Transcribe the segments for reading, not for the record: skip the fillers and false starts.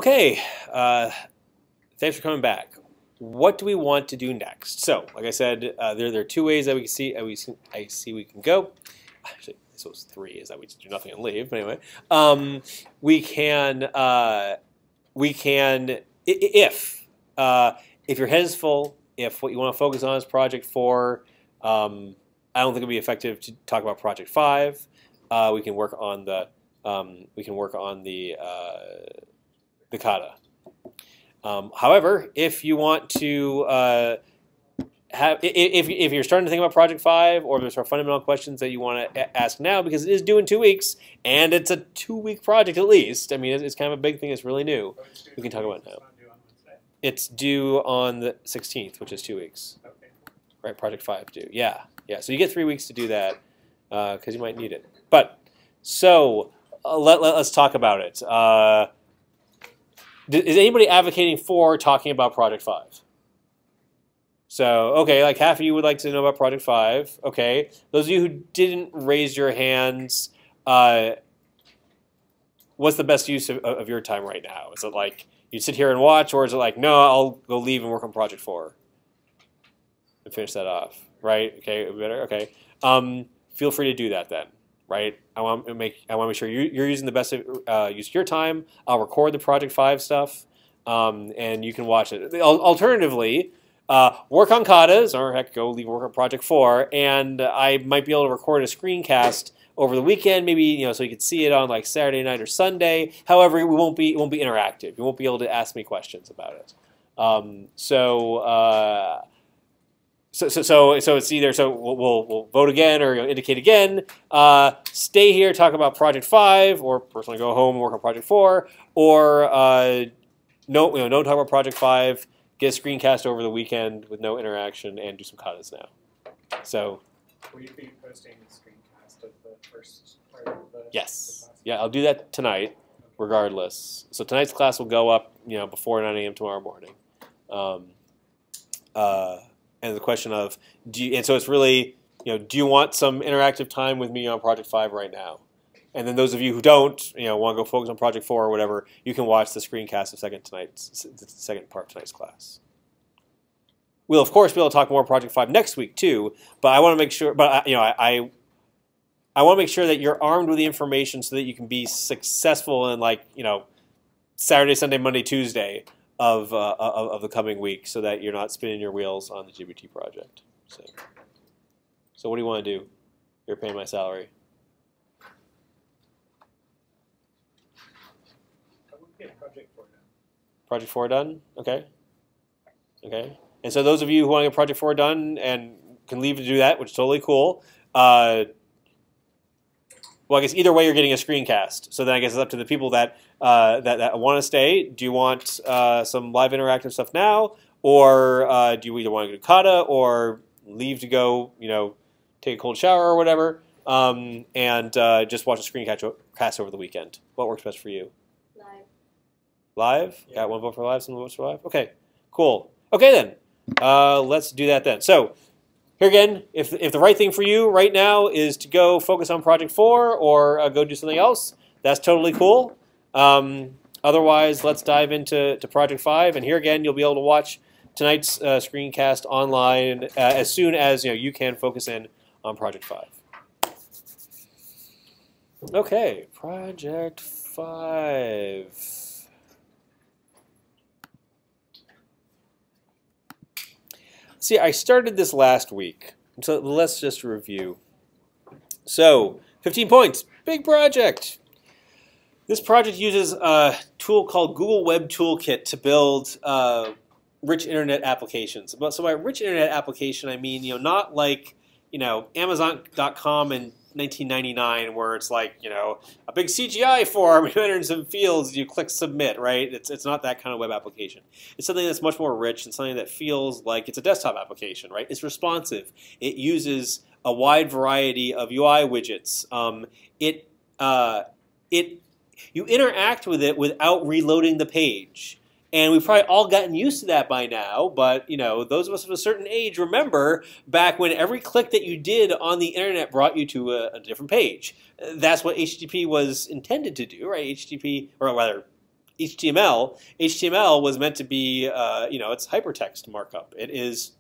Okay, thanks for coming back. What do we want to do next? So, like I said, there are two ways that we can see. I see we can go. Actually, so it's three. Is that we just do nothing and leave? But anyway, we can if your head is full, if what you want to focus on is Project 4, I don't think it'll be effective to talk about Project 5. We can work on the kata. However, if you want to if you're starting to think about Project 5, or there's some fundamental questions that you want to ask now, because it is due in 2 weeks, and it's a 2-week project at least. I mean, it's kind of a big thing. It's really new. We can talk about it now. It's due on the 16th, which is 2 weeks. Okay. Right, Project 5 due. Yeah, yeah. So you get 3 weeks to do that because you might need it. But so let's talk about it. Is anybody advocating for talking about Project 5? So, okay, like half of you would like to know about Project 5. Okay, those of you who didn't raise your hands, what's the best use of your time right now? Is it like you sit here and watch, or is it like, no, I'll go leave and work on Project 4 and finish that off, right? Okay, better. Okay, feel free to do that then, right? I want to make sure you're using the best use of your time. I'll record the Project 5 stuff, and you can watch it. Alternatively, work on katas, or heck, go leave work on Project 4, and I might be able to record a screencast over the weekend, maybe so you could see it on like Saturday night or Sunday. However, it won't be interactive. You won't be able to ask me questions about it. So it's either we'll vote again or indicate again. Stay here, talk about Project 5, or personally go home and work on Project 4, or no talk about Project 5. Get a screencast over the weekend with no interaction and do some katas now. So. Will you be posting the screencast of the first part of the Yes. Yeah, I'll do that tonight, regardless. So tonight's class will go up, before 9 a.m. tomorrow morning. And the question of so it's really, do you want some interactive time with me on Project 5 right now? And then those of you who don't, want to go focus on Project 4 or whatever, you can watch the screencast of the second part of tonight's class. We'll of course be able to talk more Project 5 next week too, but I want to make sure. But I want to make sure that you're armed with the information so that you can be successful in Saturday, Sunday, Monday, Tuesday of the coming week, so that you're not spinning your wheels on the GBT project. So what do you want to do? You're paying my salary. Project 4 done. Project 4 done? Okay. Okay. And so those of you who want to get Project 4 done and can leave to do that, which is totally cool. Well, I guess either way you're getting a screencast. So then I guess it's up to the people that want to stay. Do you want some live interactive stuff now, or do you either want to go to kata or leave to go, take a cold shower or whatever, and just watch a screencast over the weekend? What works best for you? Live? Yeah. Got one vote for live, some votes for live? Okay, cool. Okay then, let's do that then. So here again, if the right thing for you right now is to go focus on Project 4 or go do something else, that's totally cool. Otherwise, let's dive into Project 5. And here again, you'll be able to watch tonight's screencast online as soon as you can focus in on Project 5. Okay, Project 5. See, I started this last week, so let's just review. So, 15 points, big project. This project uses a tool called Google Web Toolkit to build rich internet applications. So by rich internet application, I mean, not like, Amazon.com in 1999, where it's like, a big CGI form, you enter in some fields, you click submit, right? It's not that kind of web application. It's something that's much more rich and something that feels like it's a desktop application, right? It's responsive. It uses a wide variety of UI widgets. You interact with it without reloading the page. And we've probably all gotten used to that by now, but those of us of a certain age remember back when every click that you did on the internet brought you to a different page. That's what HTTP was intended to do, right? HTTP, or rather, HTML was meant to be, it's hypertext markup. It is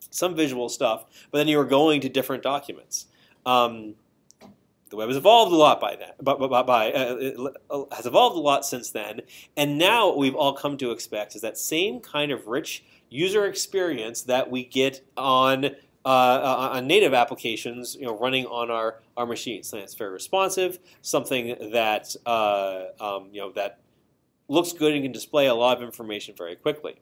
some visual stuff, but then you are going to different documents. The web has evolved a lot by that, has evolved a lot since then, and now what we've all come to expect is that same kind of rich user experience that we get on native applications, running on our machines. Something that's very responsive, something that that looks good and can display a lot of information very quickly.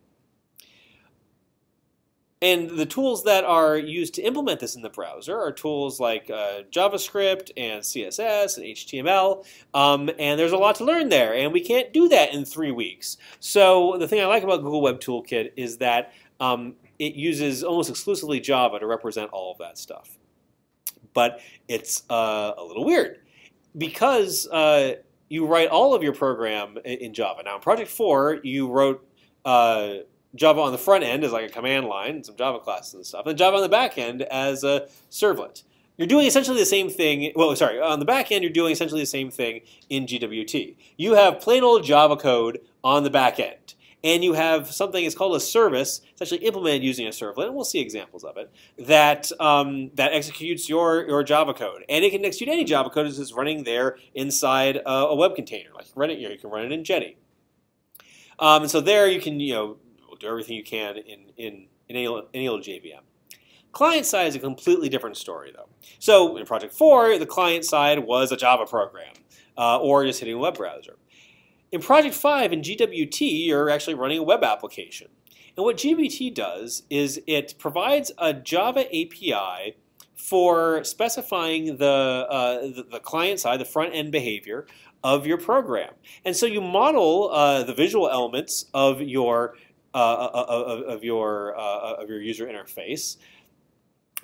And the tools that are used to implement this in the browser are tools like JavaScript and CSS and HTML, and there's a lot to learn there, and we can't do that in 3 weeks. So the thing I like about Google Web Toolkit is that it uses almost exclusively Java to represent all of that stuff. But it's a little weird because you write all of your program in Java. Now in Project 4, you wrote Java on the front end as like a command line, some Java classes and stuff, and Java on the back end as a servlet. You're doing essentially the same thing. Well, sorry, on the back end, you're doing essentially the same thing in GWT. You have plain old Java code on the back end, and you have something it's called a service, essentially implemented using a servlet, and we'll see examples of it, that executes your Java code, and it can execute any Java code as it's running there inside a web container. Like you can run it in Jetty, and so there you can do everything you can in any old JVM. Client side is a completely different story, though. So in Project 4, the client side was a Java program, or just hitting a web browser. In Project 5, in GWT, you're actually running a web application. And what GWT does is it provides a Java API for specifying the client side, the front end behavior of your program. And so you model the visual elements of your user interface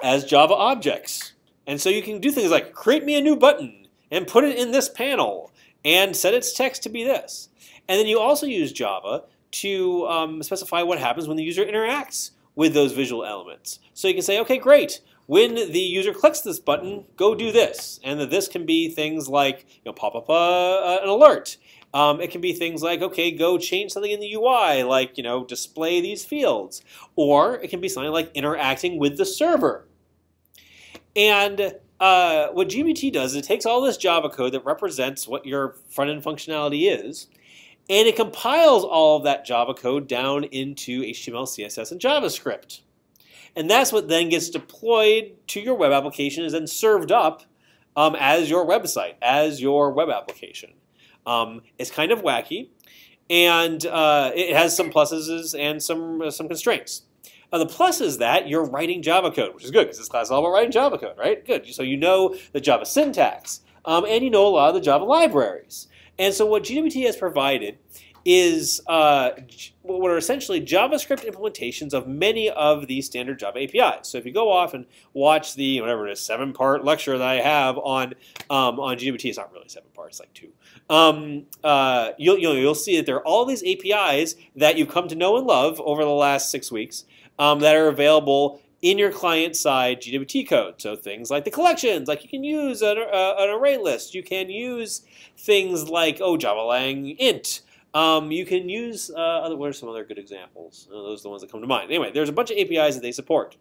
as Java objects. And so you can do things like create me a new button and put it in this panel and set its text to be this. And then you also use Java to specify what happens when the user interacts with those visual elements. So you can say, okay, great. When the user clicks this button, go do this. And this can be things like pop up an alert. It can be things like, okay, go change something in the UI, like display these fields. Or it can be something like interacting with the server. And what GWT does is it takes all this Java code that represents what your front-end functionality is, and it compiles all of that Java code down into HTML, CSS, and JavaScript. And that's what then gets deployed to your web application, is then served up as your website, as your web application. It's kind of wacky, and it has some pluses and some constraints. The plus is that you're writing Java code, which is good because this class is all about writing Java code, right? Good. So you know the Java syntax, and you know a lot of the Java libraries. And so what GWT has provided is what are essentially JavaScript implementations of many of these standard Java APIs. So if you go off and watch the whatever it is 7-part lecture that I have on GWT, it's not really 7 parts, it's like 2. You'll see that there are all these APIs that you've come to know and love over the last 6 weeks that are available in your client-side GWT code. So things like the collections, like you can use an array list. You can use things like Java lang int. You can use what are some other good examples? Those are the ones that come to mind. Anyway, there's a bunch of APIs that they support.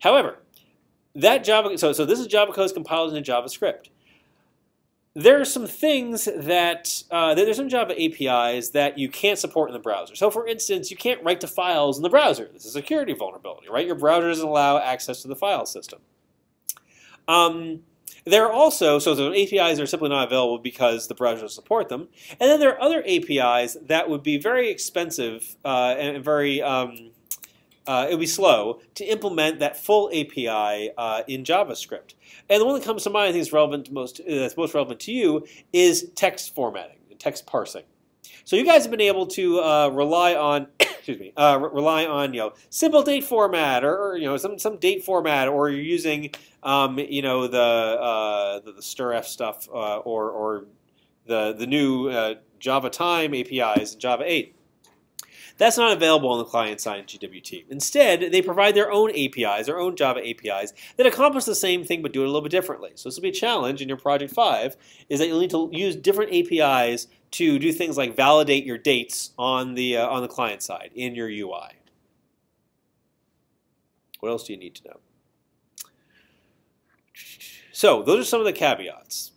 However, that Java so this is Java code compiled into JavaScript. There are some things that there's some Java APIs that you can't support in the browser. So for instance, you can't write to files in the browser. This is a security vulnerability, right? Your browser doesn't allow access to the file system. There are also, so the APIs are simply not available because the browser doesn't support them. And then there are other APIs that would be very expensive and very, it would be slow to implement that full API in JavaScript. And the one that comes to mind, I think is relevant that's most relevant to you, is text formatting and text parsing. So you guys have been able to rely on, excuse me, rely on simple date format or some date format, or you're using the stirf stuff or the new Java time APIs in Java 8. That's not available on the client side in GWT. Instead, they provide their own APIs, their own Java APIs, that accomplish the same thing but do it a little bit differently. So this will be a challenge in your Project 5, is that you'll need to use different APIs to do things like validate your dates on the client side in your UI. What else do you need to know? So those are some of the caveats.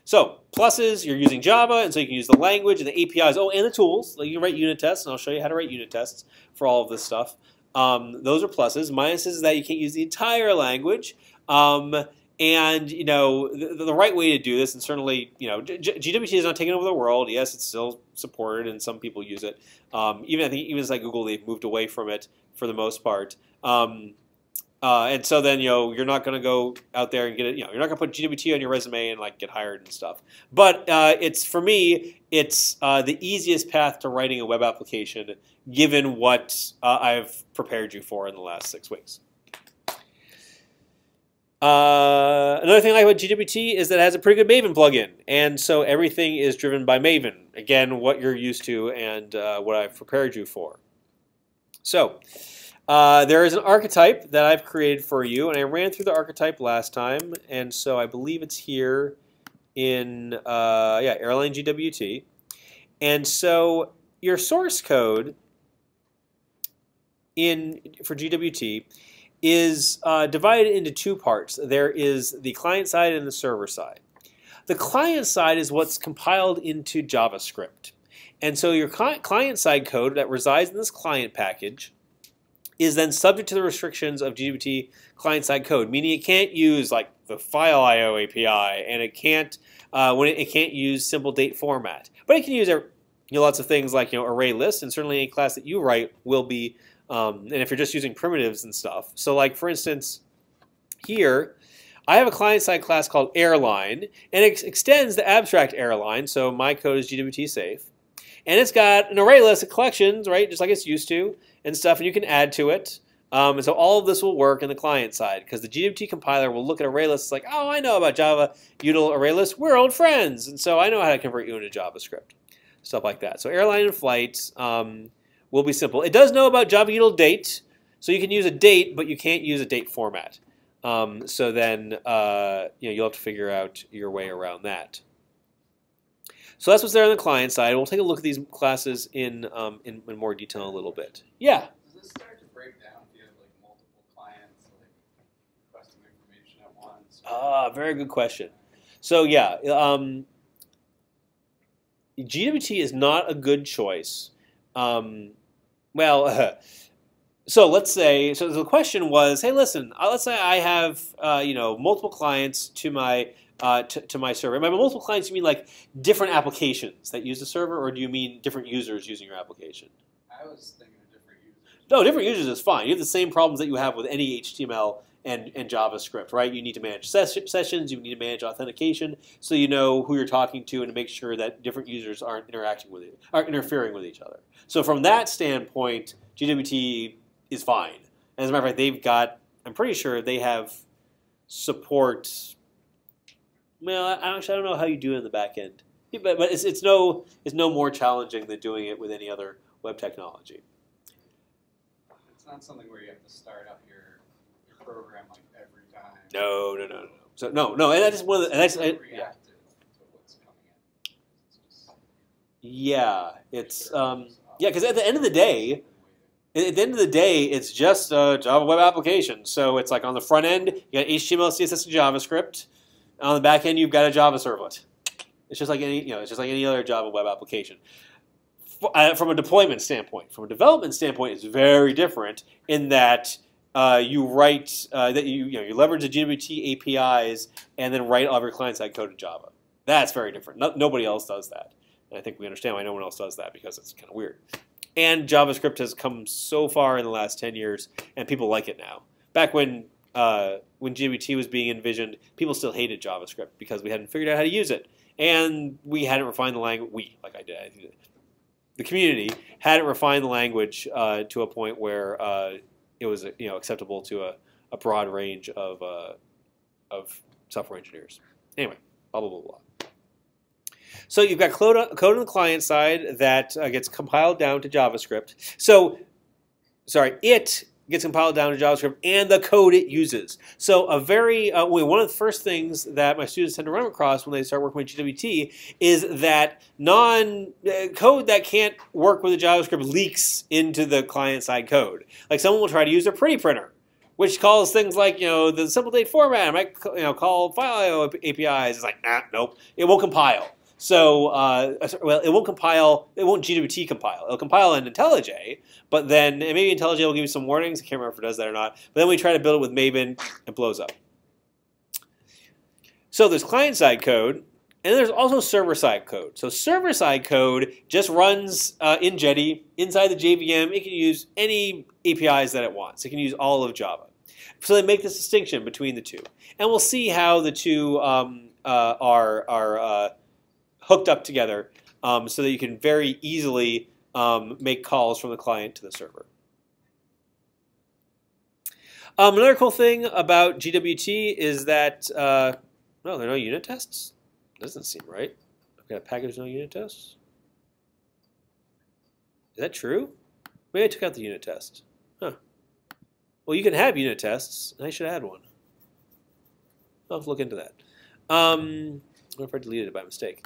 So pluses, you're using Java, and so you can use the language and the APIs. Oh, and the tools. Like you can write unit tests, and I'll show you how to write unit tests for all of this stuff. Those are pluses. Minuses is that you can't use the entire language. And you know the right way to do this, and certainly GWT is not taking over the world. Yes, it's still supported, and some people use it. Even I think even inside Google, they've moved away from it for the most part. And so then you're not going to go out there and get it. You're not going to put GWT on your resume and like get hired and stuff. But it's for me, it's the easiest path to writing a web application, given what I've prepared you for in the last 6 weeks. Another thing I like about GWT is that it has a pretty good Maven plugin, and so everything is driven by Maven. Again, what you're used to and what I've prepared you for. So. There is an archetype that I've created for you, and I ran through the archetype last time, and so I believe it's here in Airline GWT. And so your source code for GWT is divided into 2 parts. There is the client side and the server side. The client side is what's compiled into JavaScript. And so your client side code that resides in this client package is then subject to the restrictions of GWT client-side code, meaning it can't use like the file IO API, and it can't it can't use simple date format. But it can use lots of things like array lists, and certainly any class that you write will be. And if you're just using primitives and stuff, so like for instance, here I have a client-side class called Airline, and it extends the abstract airline. So my code is GWT safe. And it's got an array list of collections, right, just like it's used to, and stuff, and you can add to it. And so all of this will work in the client side, because the GWT compiler will look at array lists like, oh, I know about Java util array lists. We're old friends, and so I know how to convert you into JavaScript, stuff like that. So airline and flight will be simple. It does know about Java util date, so you can use a date, but you can't use a date format. So then you'll have to figure out your way around that. So that's what's there on the client side. We'll take a look at these classes in more detail in a little bit. Yeah? Does this start to break down if you have like multiple clients, like requesting information at once? Very good question. So yeah, GWT is not a good choice. So let's say, so the question was, hey, listen, let's say I have multiple clients to my server. By multiple clients, you mean like different applications that use the server, or do you mean different users using your application? I was thinking of different users. No, different users is fine. You have the same problems that you have with any HTML and JavaScript, right? You need to manage sessions, you need to manage authentication, so you know who you're talking to and to make sure that different users aren't interfering with each other. So from that standpoint, GWT is fine. As a matter of fact, they've got, I'm pretty sure they have support. Well, I don't know how you do it in the back end, but it's no more challenging than doing it with any other web technology. It's not something where you have to start up your program like every time. No. So no, and that's one of the. Reactive to what's coming in. Yeah, it's because at the end of the day, it's just a Java web application. So it's like on the front end, you got HTML, CSS, and JavaScript. On the back end, you've got a Java servlet. It's just like any other Java web application. From a deployment standpoint, from a development standpoint, it's very different in that you write that you leverage the GWT APIs and then write all of your client-side code in Java. That's very different. Nobody else does that, and I think we understand why no one else does that, because it's kind of weird. And JavaScript has come so far in the last 10 years, and people like it now. Back when GWT was being envisioned, people still hated JavaScript because we hadn't figured out how to use it, and we hadn't refined the language. The community hadn't refined the language to a point where it was acceptable to a broad range of software engineers. Anyway, blah blah blah blah. So you've got code on the client side that gets compiled down to JavaScript. So, sorry, it gets compiled down to JavaScript and the code it uses. So one of the first things that my students tend to run across when they start working with GWT is that code that can't work with the JavaScript leaks into the client side code. Like someone will try to use a pretty printer, which calls things like, the simple date format. I might, call file IO APIs. It's like, nope, it won't compile. So, it won't compile. It won't GWT compile. It'll compile in IntelliJ, but then maybe IntelliJ will give you some warnings. I can't remember if it does that or not. But then we try to build it with Maven, it blows up. So there's client-side code, and there's also server-side code. So server-side code just runs in Jetty inside the JVM. It can use any APIs that it wants. It can use all of Java. So they make this distinction between the two, and we'll see how the two are hooked up together so that you can very easily make calls from the client to the server. Another cool thing about GWT is that, no, there are no unit tests? Doesn't seem right. I've got a package with no unit tests. Is that true? Maybe I took out the unit test. Huh. Well, you can have unit tests, and I should add one. I'll have to look into that. What if I deleted it by mistake?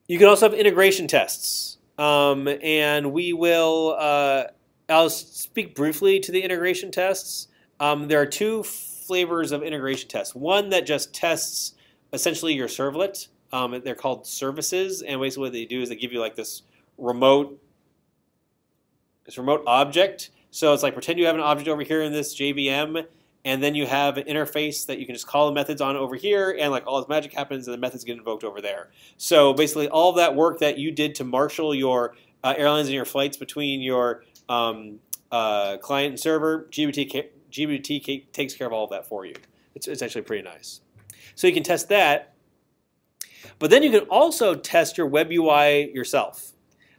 You can also have integration tests, and we will. I'll speak briefly to the integration tests. There are two flavors of integration tests. One that just tests essentially your servlet. They're called services, and basically what they do is they give you like this remote object. So it's like pretend you have an object over here in this JVM, and then you have an interface that you can just call the methods on over here, and like all this magic happens, and the methods get invoked over there. So basically, all of that work that you did to marshal your airlines and your flights between your client and server, GWT takes care of all of that for you. It's actually pretty nice. So you can test that, but then you can also test your web UI yourself.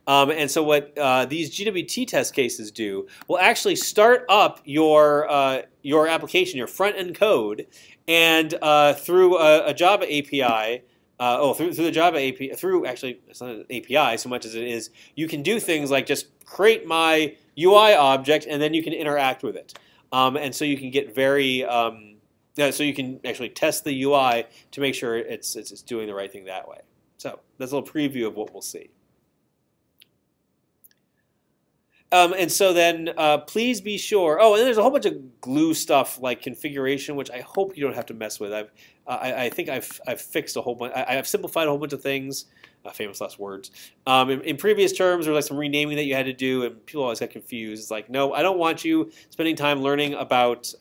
And so what these GWT test cases do will actually start up your application, your front-end code, and through a Java API, through the Java API, actually it's not an API so much as it is, you can do things like just create my UI object, and then you can interact with it. And so you can get very, so you can actually test the UI to make sure it's doing the right thing that way. So that's a little preview of what we'll see. And so then please be sure. Oh, and there's a whole bunch of glue stuff like configuration, which I hope you don't have to mess with. I think I've fixed a whole bunch. I've simplified a whole bunch of things. Famous last words. In previous terms, there was like some renaming that you had to do, and people always got confused. It's like, no, I don't want you spending time learning about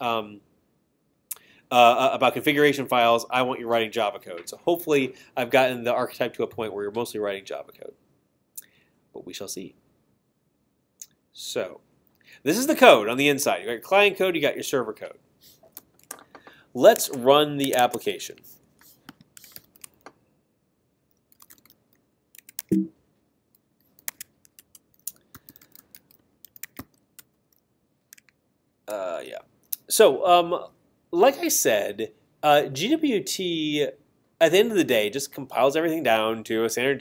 configuration files. I want you writing Java code. So hopefully, I've gotten the archetype to a point where you're mostly writing Java code. But we shall see. So, this is the code on the inside. You got your client code, you got your server code. Let's run the application. Yeah. So, like I said, GWT at the end of the day just compiles everything down to a standard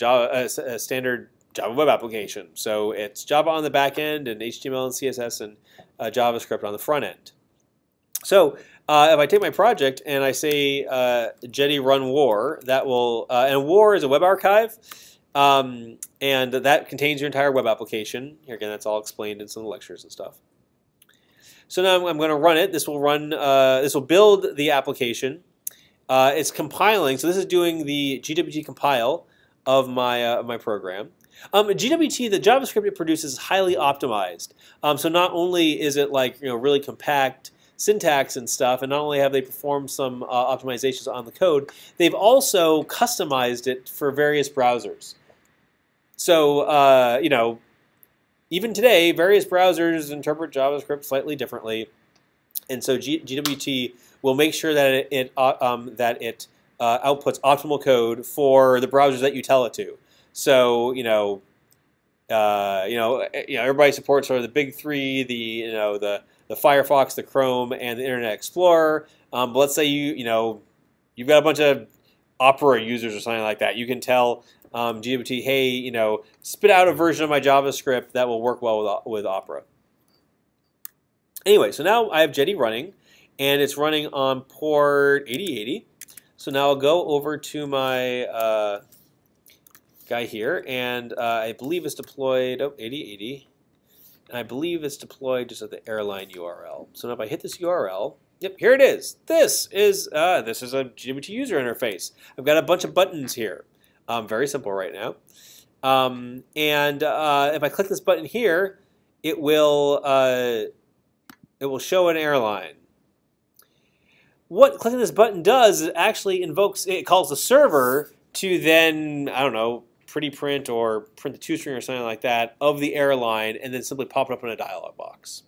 Java web application. So it's Java on the back end and HTML and CSS and JavaScript on the front end. So if I take my project and I say Jetty run war, that will, and war is a web archive, and that contains your entire web application. Here again, that's all explained in some lectures and stuff. So now I'm going to run it. This will run. This will build the application. It's compiling. So this is doing the GWT compile of my program. GWT, the JavaScript it produces, is highly optimized. So not only is it like really compact syntax and stuff, and not only have they performed some optimizations on the code, they've also customized it for various browsers. So even today, various browsers interpret JavaScript slightly differently, and so GWT will make sure that it outputs optimal code for the browsers that you tell it to. So everybody supports sort of the big three, the Firefox, the Chrome, and the Internet Explorer. But let's say you've got a bunch of Opera users or something like that. You can tell GWT, hey, you know, spit out a version of my JavaScript that will work well with Opera. Anyway, so now I have Jetty running, and it's running on port 8080. So now I'll go over to my guy here, and I believe it's deployed, 8080. And I believe it's deployed just at the airline URL. So now if I hit this URL, yep, here it is. This is a GWT user interface. I've got a bunch of buttons here. Very simple right now. If I click this button here, it will show an airline. What clicking this button does is it actually it calls the server to then, I don't know, pretty print or print the toString or something like that of the airline, and then simply pop it up in a dialog box.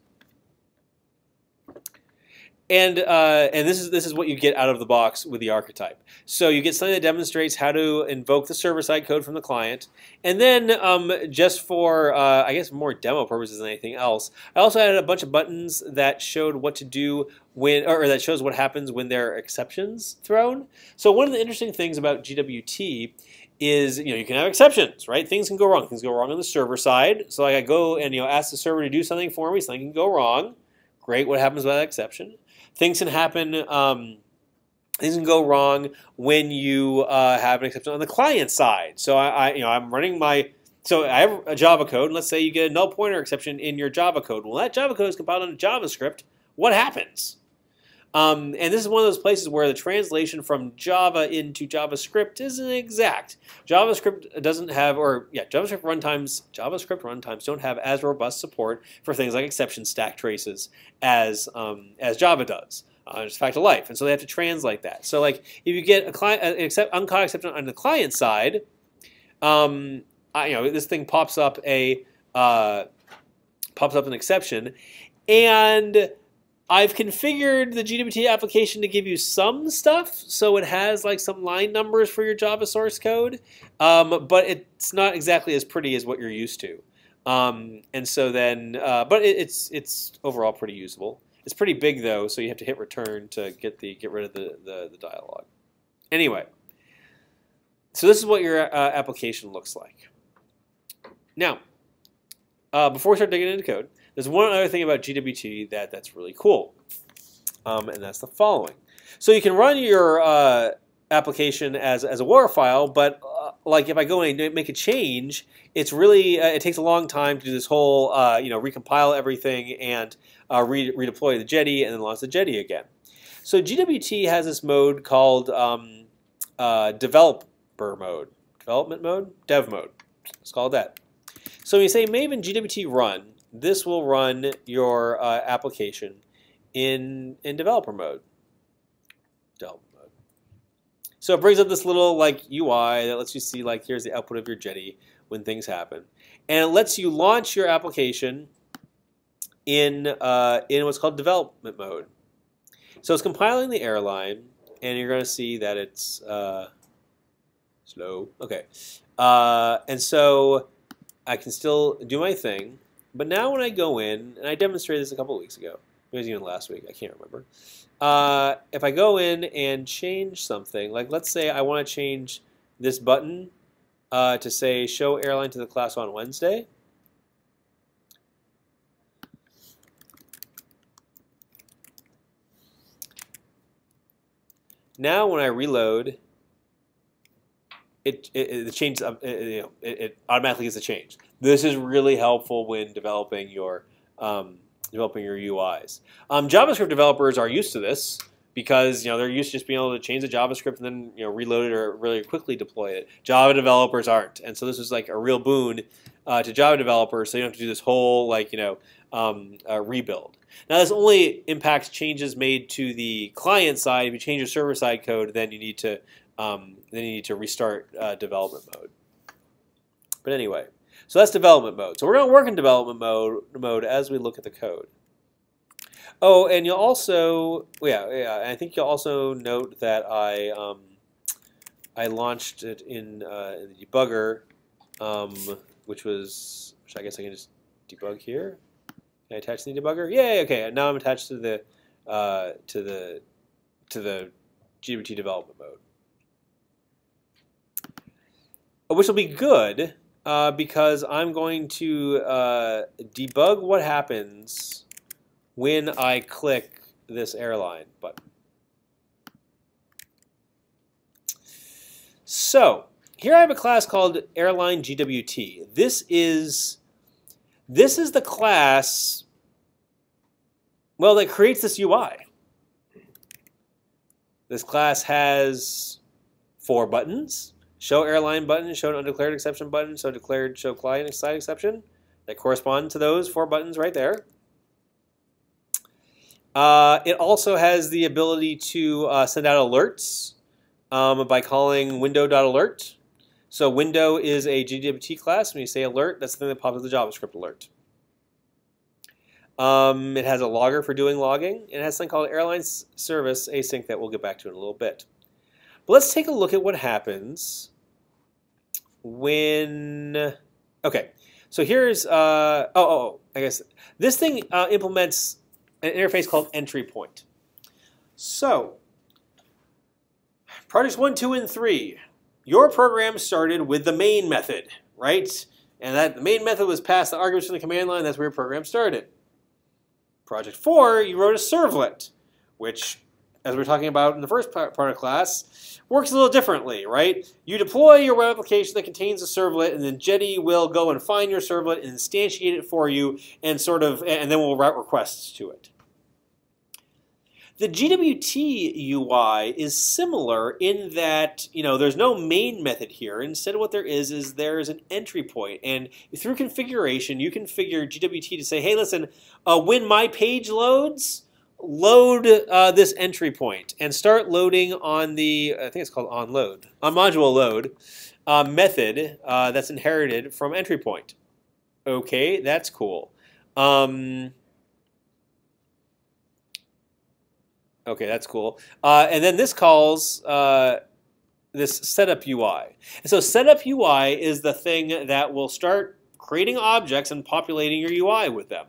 And this is what you get out of the box with the archetype. So you get something that demonstrates how to invoke the server-side code from the client, and then just for I guess more demo purposes than anything else, I also added a bunch of buttons that showed what to do when, or that shows what happens when there are exceptions thrown. So one of the interesting things about GWT is, you know, you can have exceptions, right? Things can go wrong. Things go wrong on the server side. So like I go and, you know, ask the server to do something for me. Something can go wrong. Great. What happens with that exception? Things can happen. Things can go wrong when you have an exception on the client side. So I'm running so I have a Java code. And let's say you get a null pointer exception in your Java code. Well, that Java code is compiled into JavaScript. What happens? And this is one of those places where the translation from Java into JavaScript isn't exact. JavaScript doesn't have, JavaScript runtimes don't have as robust support for things like exception stack traces as Java does. It's a fact of life, and so they have to translate that. So, like, if you get uncaught exception on the client side, this thing pops up an exception, and I've configured the GWT application to give you some stuff, so it has like some line numbers for your Java source code, but it's not exactly as pretty as what you're used to. And so then, but it's overall pretty usable. It's pretty big though, so you have to hit return to get rid of the dialog. Anyway, so this is what your application looks like. Now, before we start digging into code, there's one other thing about GWT that's really cool, and that's the following. So you can run your application as a WAR file, but like if I go in and make a change, it's really it takes a long time to do this whole recompile everything and redeploy the Jetty and then launch the Jetty again. So GWT has this mode called development mode. Let's call it that. So when you say maven GWT run, this will run your application in developer mode. So it brings up this little like UI that lets you see like here's the output of your Jetty when things happen, and it lets you launch your application in what's called development mode. So it's compiling the airline, and you're going to see that it's slow. Okay, and so I can still do my thing. But now when I go in, and I demonstrated this a couple of weeks ago, maybe even last week, I can't remember. If I go in and change something, like let's say I want to change this button to say show airline to the class on Wednesday. Now when I reload, it automatically gets a change. This is really helpful when developing your UIs. JavaScript developers are used to this because they're used to just being able to change the JavaScript and then reload it or really quickly deploy it. Java developers aren't, and so this is like a real boon to Java developers. So you don't have to do this whole rebuild. Now this only impacts changes made to the client side. If you change your server side code, then you need to restart development mode. But anyway, so that's development mode. So we're going to work in development mode as we look at the code. Oh, and you'll also, I think you'll also note that I launched it in the debugger, which I guess I can just debug here. Can I attach the debugger? Yay! Okay, now I'm attached to the GWT development mode. which will be good because I'm going to debug what happens when I click this airline button. So here I have a class called airline GWT. This is the class, well, that creates this UI. This class has 4 buttons: show airline button, show an undeclared exception button, show declared show client side exception, that correspond to those 4 buttons right there. It also has the ability to send out alerts by calling window.alert. So window is a GWT class. When you say alert, that's the thing that pops up the JavaScript alert. It has a logger for doing logging, and it has something called airline service async that we'll get back to in a little bit. But let's take a look at what happens when, okay, so here's, I guess this thing implements an interface called entry point. So, projects 1, 2, and 3. Your program started with the main method, right? And that the main method was passed the arguments from the command line. That's where your program started. Project 4, you wrote a servlet, which, as we were talking about in the first part of class, works a little differently, right? You deploy your web application that contains a servlet, and then Jetty will go and find your servlet and instantiate it for you, and and then we'll route requests to it. The GWT UI is similar in that, there's no main method here. Instead, what there is there's an entry point. And through configuration, you configure GWT to say, hey, listen, when my page loads, load this entry point and start loading on the, I think it's called onload, on module load method that's inherited from entry point. Okay, that's cool. Okay, that's cool. And then this calls this setup UI. And so setup UI is the thing that will start creating objects and populating your UI with them.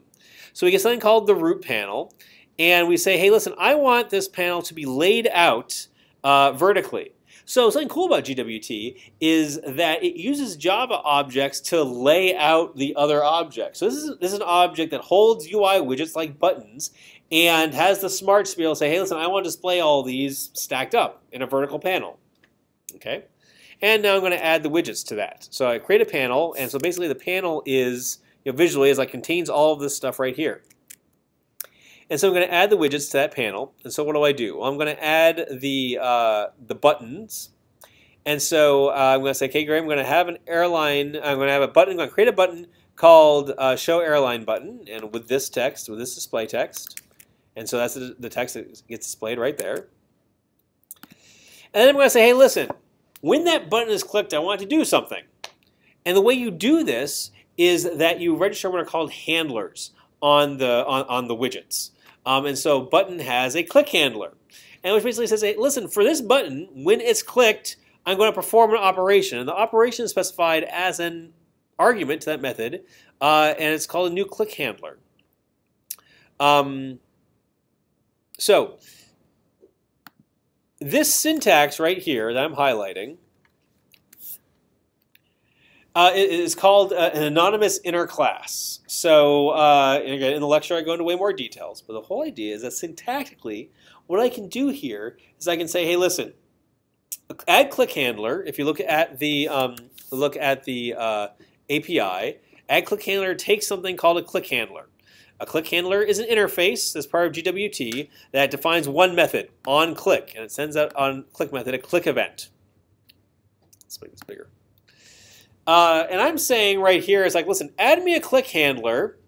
So we get something called the root panel. And we say, hey, listen, I want this panel to be laid out vertically. So something cool about GWT is that it uses Java objects to lay out the other objects. So this is an object that holds UI widgets like buttons and has the smarts to be able to say, hey, listen, I want to display all these stacked up in a vertical panel. Okay, and now I'm going to add the widgets to that. So I create a panel, and so basically the panel is, visually, is like contains all of this stuff right here. And so I'm going to add the widgets to that panel. And so what do? Well, I'm going to add the buttons. And so I'm going to say, okay, great, I'm going to have an airline. I'm going to have a button. I'm going to create a button called show airline button, and with this text, with this display text. And so that's the text that gets displayed right there. And then I'm going to say, hey, listen, when that button is clicked, I want it to do something. And the way you do this is that you register what are called handlers on the widgets. And so button has a click handler, and which basically says, hey, listen, for this button, when it's clicked, I'm going to perform an operation. And the operation is specified as an argument to that method, and it's called a new click handler. So this syntax right here that I'm highlighting is called an anonymous inner class. So again, in the lecture I go into way more details, but the whole idea is that syntactically what I can do here is I can say, hey, listen, add click handler. If you look at the API, add click handler takes something called a click handler. A click handler is an interface that's part of GWT that defines one method, on click, and it sends out on click method a click event. Let's make this bigger. And I'm saying right here, it's like, listen, add me a click handler,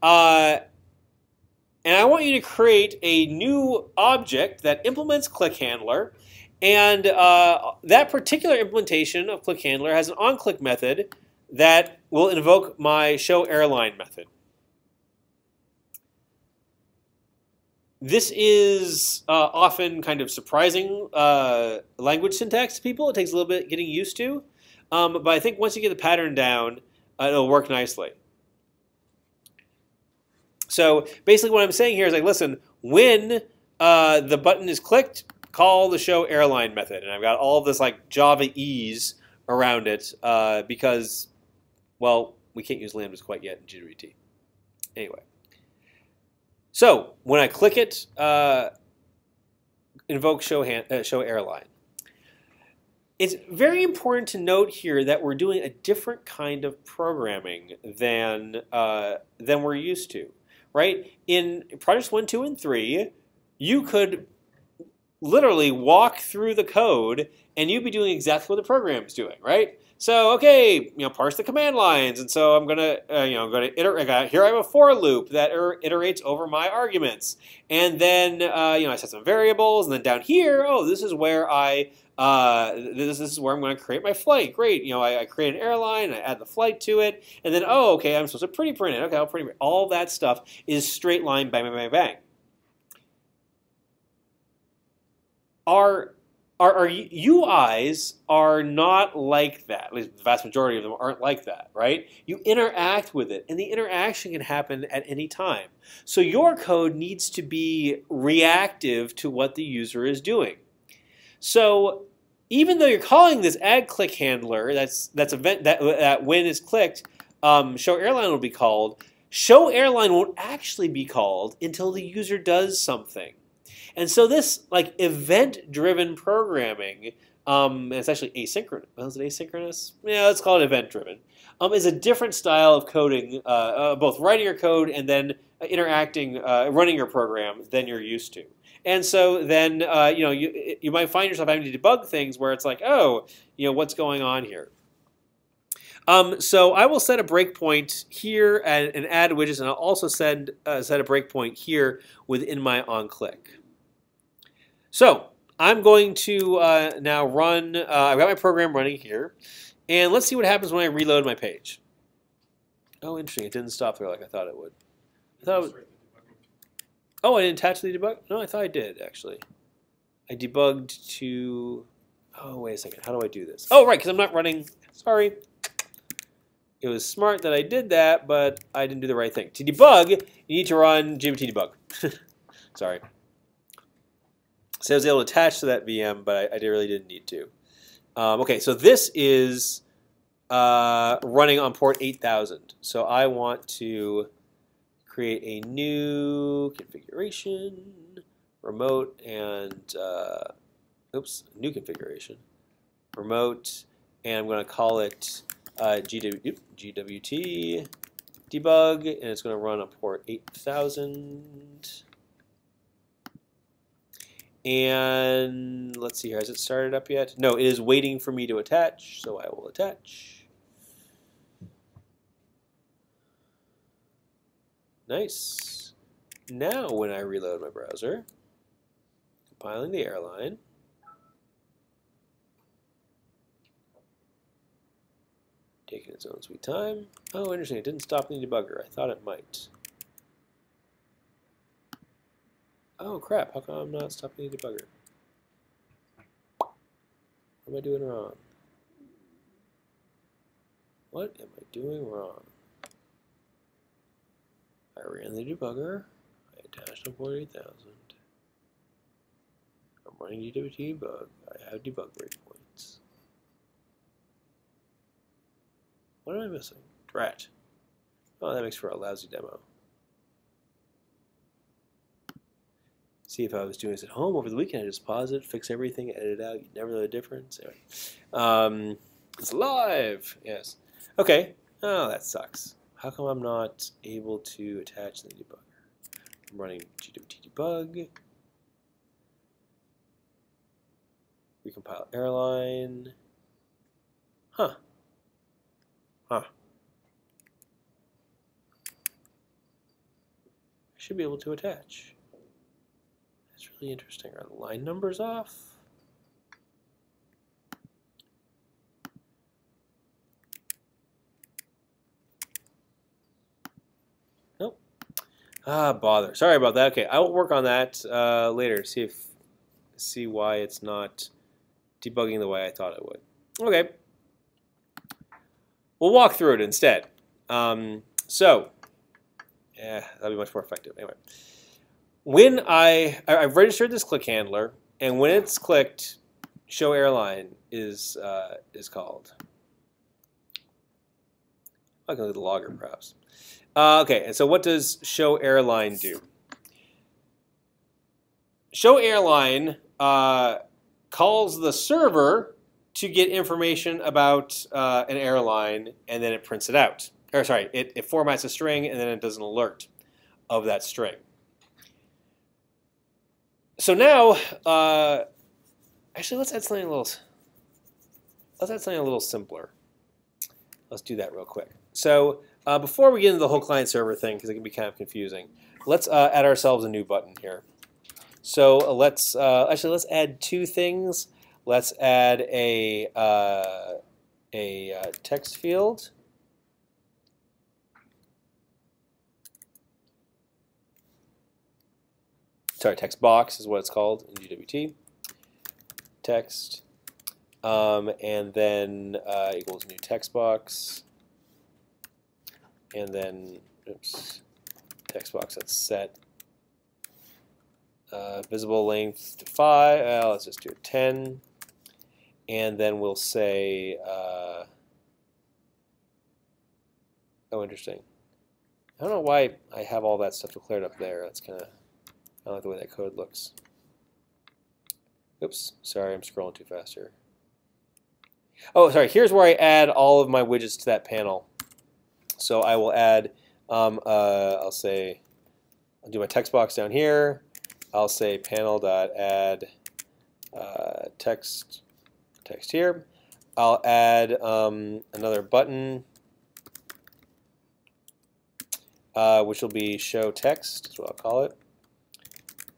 and I want you to create a new object that implements click handler, and that particular implementation of click handler has an onClick method that will invoke my show airline method. This is often kind of surprising language syntax to people. It takes a little bit getting used to. But I think once you get the pattern down, it'll work nicely. So basically what I'm saying here is like, listen, when the button is clicked, call the show airline method. And I've got all of this like Java-ese around it because, well, we can't use lambdas quite yet in Gwt. Anyway, so when I click it, invoke show airline. It's very important to note here that we're doing a different kind of programming than we're used to, right? In projects 1, 2, and 3, you could literally walk through the code and you'd be doing exactly what the program's doing, right? So, okay, parse the command lines, and so I'm gonna, iterate. Here I have a for loop that iterates over my arguments, and then, I set some variables, and then down here, oh, this is where this is where I'm going to create my flight. Great, I create an airline, I add the flight to it, and then, oh, okay, I'm supposed to pretty print it. Okay, I'll pretty print. All that stuff is straight line, bang, bang, bang, bang. Our UIs are not like that. At least the vast majority of them aren't like that, right? You interact with it, and the interaction can happen at any time. So your code needs to be reactive to what the user is doing. So even though you're calling this add click handler, that's event that when it's clicked, show airline will be called. Show airline won't actually be called until the user does something. And so this event-driven programming, it's actually asynchronous. Well, is it asynchronous? Yeah, let's call it event-driven. Is a different style of coding, both writing your code and then interacting, running your program than you're used to. And so then you might find yourself having to debug things where it's like, oh, what's going on here? So I will set a breakpoint here and add widgets, and I'll also set a breakpoint here within my onClick. So I'm going to now run, I've got my program running here, and let's see what happens when I reload my page. Oh, interesting, it didn't stop there like I thought it would. Oh, I didn't attach the debug? No, I thought I did, actually. I debugged to, oh, wait a second, how do I do this? Oh, right, because I'm not running, sorry. It was smart that I did that, but I didn't do the right thing. To debug, you need to run Gwt debug. Sorry. So I was able to attach to that VM, but I really didn't need to. Okay, so this is running on port 8000. So I want to create a new configuration, remote, and new configuration, remote, and I'm going to call it GWT debug, and it's going to run on port 8000. And let's see here, has it started up yet? No, it is waiting for me to attach, so I will attach. Nice. Now when I reload my browser, compiling the airline, taking its own sweet time. Oh, interesting, it didn't stop the debugger. I thought it might. Oh crap, how come I'm not stopping the debugger? What am I doing wrong? What am I doing wrong? I ran the debugger, I attached on port 8000. I'm running GWT debug, I have debug breakpoints. What am I missing? Drat. Oh, that makes for a lousy demo. See, if I was doing this at home over the weekend, I just pause it, fix everything, edit it out. You'd never know the difference. Anyway. It's live. Yes. Okay. Oh, that sucks. How come I'm not able to attach the debugger? I'm running Gwt debug. Recompile airline. Huh. Huh. I should be able to attach. That's really interesting. Are the line numbers off? Nope. Ah, bother. Sorry about that. Okay, I will work on that later. See why it's not debugging the way I thought it would. Okay. We'll walk through it instead. Yeah, that'll be much more effective. Anyway. When I've registered this click handler, and when it's clicked, show airline is called? I can look at the logger perhaps. Okay, and so what does show airline do? Show airline calls the server to get information about an airline, and then it prints it out. Or sorry, it formats a string, and then it does an alert of that string. So now, actually, let's add something a little. Let's add something a little simpler. Let's do that real quick. So before we get into the whole client-server thing, because it can be kind of confusing, let's add ourselves a new button here. So let's add two things. Let's add a text field. Sorry, text box is what it's called in Gwt. Text, and then equals new text box, and then text box that's set. Visible length to 5. Let's just do it 10, and then we'll say. Oh, interesting. I don't know why I have all that stuff declared up there. That's kind of. I don't like the way that code looks. Oops, sorry, I'm scrolling too fast here. Oh, sorry, here's where I add all of my widgets to that panel. So I will add, I'll do my text box down here. I'll say panel.add text here. I'll add another button, which will be show text, is what I'll call it.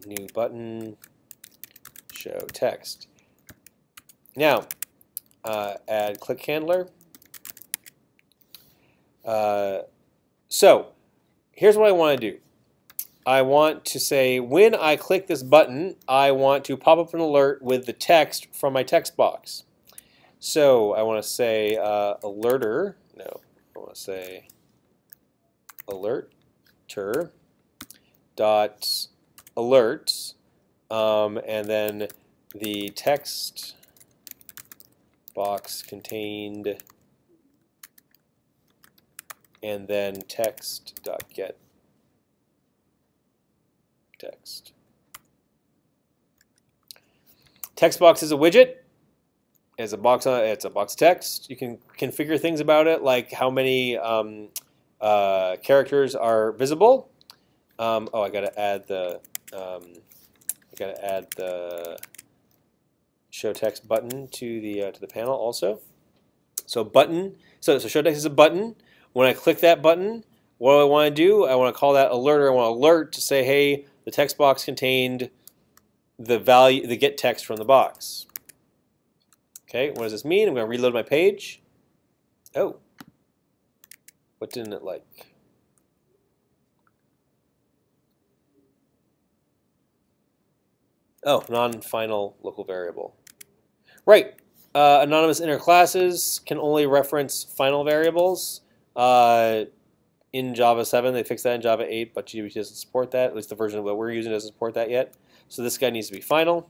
New button, show text. Now, add click handler. So, here's what I want to do. I want to say when I click this button, I want to pop up an alert with the text from my text box. So, I want to say alerter. No, I want to say alerter dot alerts, and then the text box contained, and then text.get text. Text box is a widget. It's a box of text. You can configure things about it, like how many characters are visible. Oh, I gotta add the show text button to the panel also. So button. So show text is a button. When I click that button, what do I want to do? I want to call that alerter. I want to alert to say, hey, the text box contained the value, the get text from the box. Okay, what does this mean? I'm going to reload my page. Oh, what didn't it like? Oh, non-final local variable. Right. Anonymous inner classes can only reference final variables. In Java 7, they fixed that in Java 8, but Gwt doesn't support that. At least the version that we're using doesn't support that yet. So this guy needs to be final.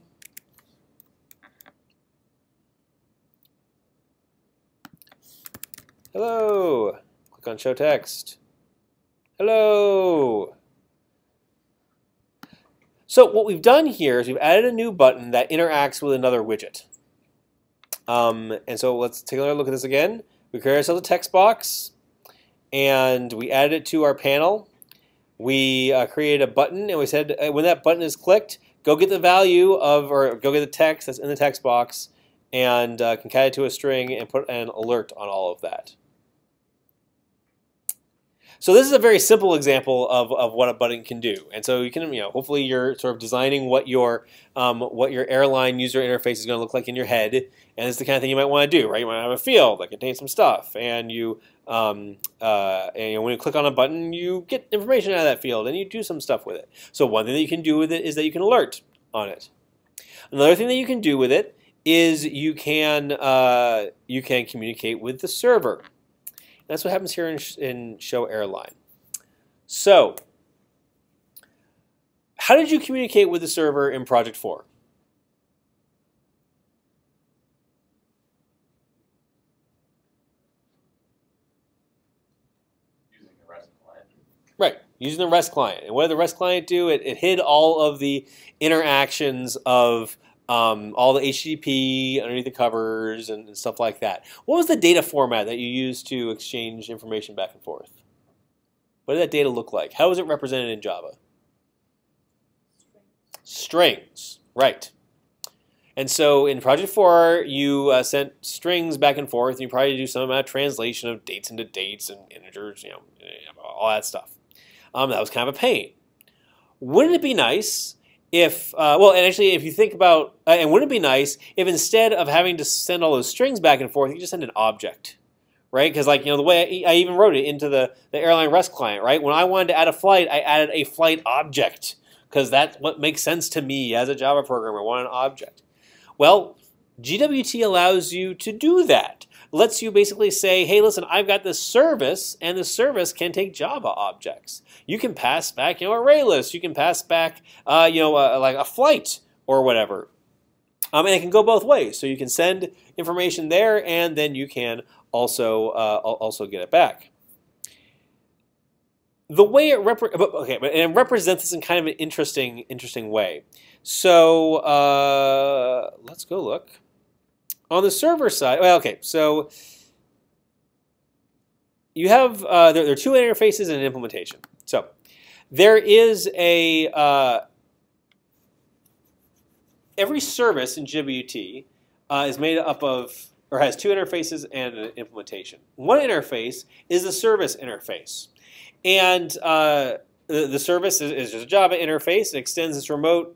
Hello. Click on show text. Hello. So what we've done here is we've added a new button that interacts with another widget. And so let's take another look at this again. We created ourselves a text box, and we added it to our panel. We created a button, and we said when that button is clicked, go get the value of, or go get the text that's in the text box, and concat it to a string and put an alert on all of that. So this is a very simple example of what a button can do, and so you can, hopefully you're sort of designing what your airline user interface is going to look like in your head, and it's the kind of thing you might want to do, right? You might have a field that contains some stuff, and you when you click on a button, you get information out of that field, and you do some stuff with it. So one thing that you can do with it is that you can alert on it. Another thing that you can do with it is you can communicate with the server. That's what happens here in show airline. So, how did you communicate with the server in Project 4? using the REST client. And what did the REST client do? It hid all of the interactions of all the HTTP underneath the covers and stuff like that. What was the data format that you used to exchange information back and forth? What did that data look like? How was it represented in Java? Strings, right. And so in Project 4, you sent strings back and forth, and you probably do some amount of translation of dates into dates and integers, all that stuff. That was kind of a pain. Wouldn't it be nice if, well, and actually if you think about, and wouldn't it be nice if instead of having to send all those strings back and forth, you just send an object, right? Because like, the way I even wrote it into the airline REST client, right? When I wanted to add a flight, I added a flight object because that's what makes sense to me as a Java programmer. I want an object. Well, GWT allows you to do that. Lets you basically say, hey, listen, I've got this service, and the service can take Java objects. You can pass back, array lists. You can pass back, like a flight or whatever. And it can go both ways. So you can send information there, and then you can also get it back. The way it it represents this in kind of an interesting way. So let's go look. On the server side, well, okay, so you have, there are two interfaces and an implementation. So there is every service in GWT is made up of, or has two interfaces and an implementation. One interface is the service interface. And the service is just a Java interface. It extends this remote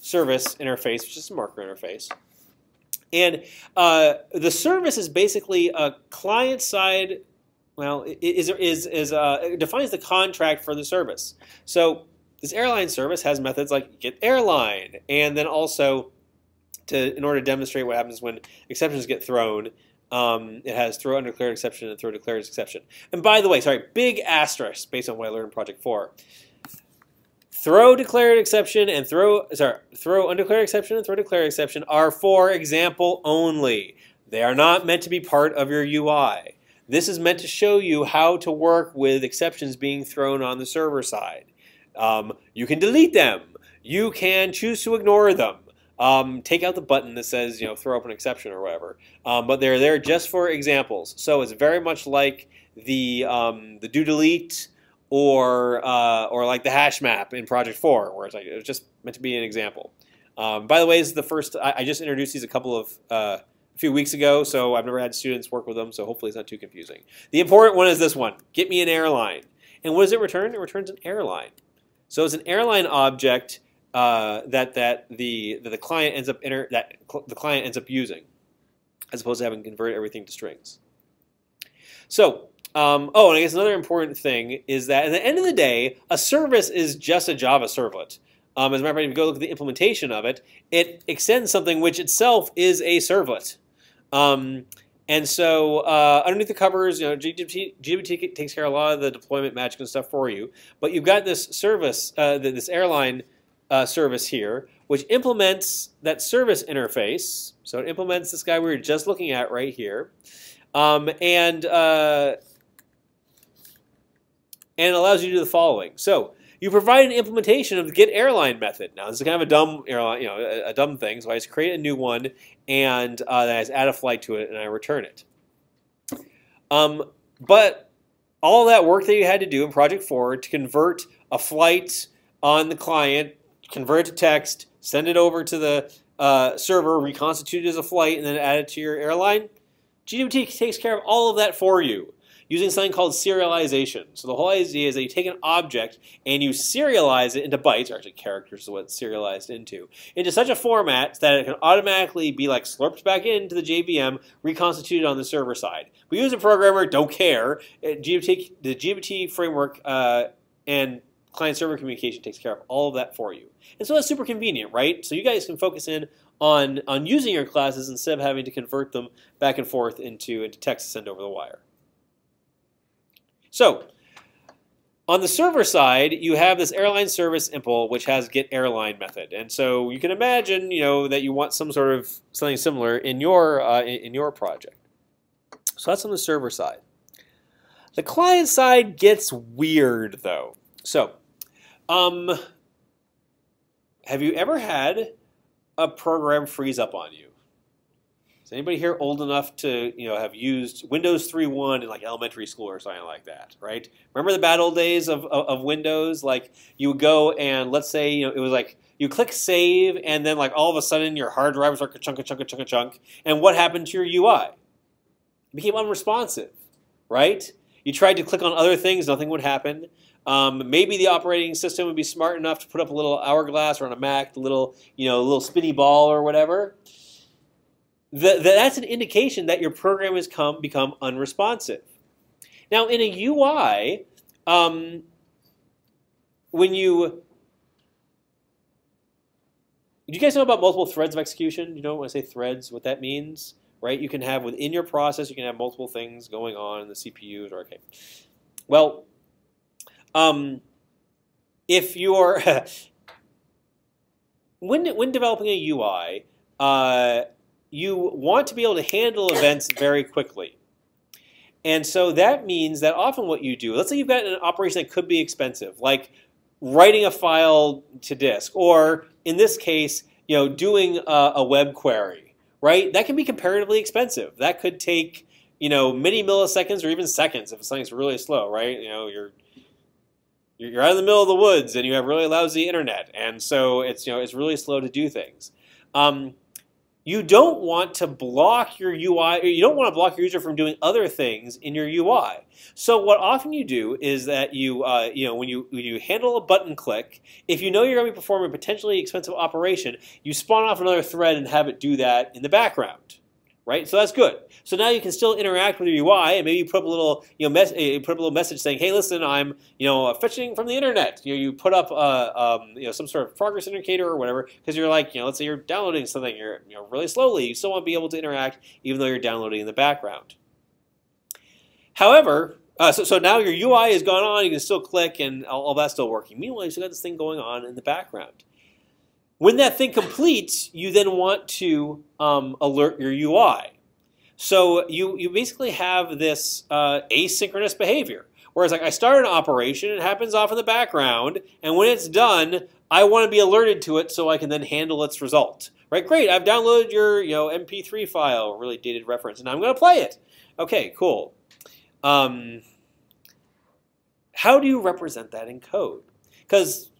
service interface, which is a marker interface. And the service is basically a client-side. Well, it defines the contract for the service. So this airline service has methods like get airline, and then also in order to demonstrate what happens when exceptions get thrown. It has throw undeclared exception and throw declared exception. And by the way, sorry, big asterisk based on what I learned in Project 4. Throw declared exception and throw undeclared exception and throw declared exception are for example only. They are not meant to be part of your UI. This is meant to show you how to work with exceptions being thrown on the server side. You can delete them. You can choose to ignore them. Take out the button that says, throw up an exception or whatever. But they're there just for examples. So it's very much like the do delete or like the hash map in Project 4, where it's like it's just meant to be an example. By the way, this is the first. I just introduced these a few weeks ago, so I've never had students work with them. So hopefully it's not too confusing. The important one is this one: get me an airline. And what does it return? It returns an airline. So it's an airline object. That the client ends up using, as opposed to having to convert everything to strings. So, and I guess another important thing is that at the end of the day, a service is just a Java servlet. As a matter of fact, if you go look at the implementation of it, it extends something which itself is a servlet. And so underneath the covers, GWT takes care of a lot of the deployment magic and stuff for you. But you've got this service, this airline service here, which implements that service interface. So it implements this guy we were just looking at right here, and it allows you to do the following. So you provide an implementation of the get airline method. Now this is kind of a dumb airline, a dumb thing. So I just create a new one, and I just add a flight to it, and I return it. But all that work that you had to do in Project 4 to convert a flight on the client, convert it to text, send it over to the server, reconstitute it as a flight, and then add it to your airline. GWT takes care of all of that for you using something called serialization. So the whole idea is that you take an object and you serialize it into bytes, or actually characters is what it's serialized into such a format that it can automatically be like slurped back into the JVM, reconstituted on the server side. We use a programmer, don't care. The GWT framework and client-server communication takes care of all of that for you. And so that's super convenient, right? So you guys can focus in on using your classes instead of having to convert them back and forth into text to send over the wire. So on the server side, you have this airline service impl, which has get airline method. And so you can imagine, that you want some sort of something similar in your project. So that's on the server side. The client side gets weird, though. So, have you ever had a program freeze up on you? Is anybody here old enough to have used Windows 3.1 in like elementary school or something like that, right? Remember the bad old days of Windows? Like you would go and let's say it was like you click save and then like all of a sudden your hard drive was like a chunk, and what happened to your UI? It became unresponsive, right? You tried to click on other things, nothing would happen. Maybe the operating system would be smart enough to put up a little hourglass or on a Mac, a little little spinny ball or whatever. That's an indication that your program has become unresponsive. Now, in a UI, do you guys know about multiple threads of execution? You know when I say threads, what that means, right? You can have within your process, you can have multiple things going on in the CPUs. Or okay, well, if you're when developing a UI, you want to be able to handle events very quickly. And so that means that often what you do, let's say you've got an operation that could be expensive, like writing a file to disk, or in this case, doing a web query, right? That can be comparatively expensive. That could take, many milliseconds or even seconds if something's really slow, right? You're out in the middle of the woods and you have really lousy internet, and so it's it's really slow to do things. You don't want to block your UI, or you don't want to block your user from doing other things in your UI. So what often you do is that when you handle a button click, if you know you're going to be performing a potentially expensive operation, you spawn off another thread and have it do that in the background, right? So that's good. So now you can still interact with your UI, and maybe you put up a little message saying, "Hey, listen, I'm fetching from the internet." You put up some sort of progress indicator or whatever, because you're like let's say you're downloading something, you're really slowly. You still want to be able to interact even though you're downloading in the background. However, so now your UI has gone on. You can still click, and all that's still working. Meanwhile, you still got this thing going on in the background. When that thing completes, you then want to alert your UI. So you basically have this asynchronous behavior. Whereas like I start an operation, it happens off in the background, and when it's done, I want to be alerted to it so I can then handle its result. Right? Great, I've downloaded your MP3 file, really dated reference, and I'm going to play it. Okay, cool. How do you represent that in code? Because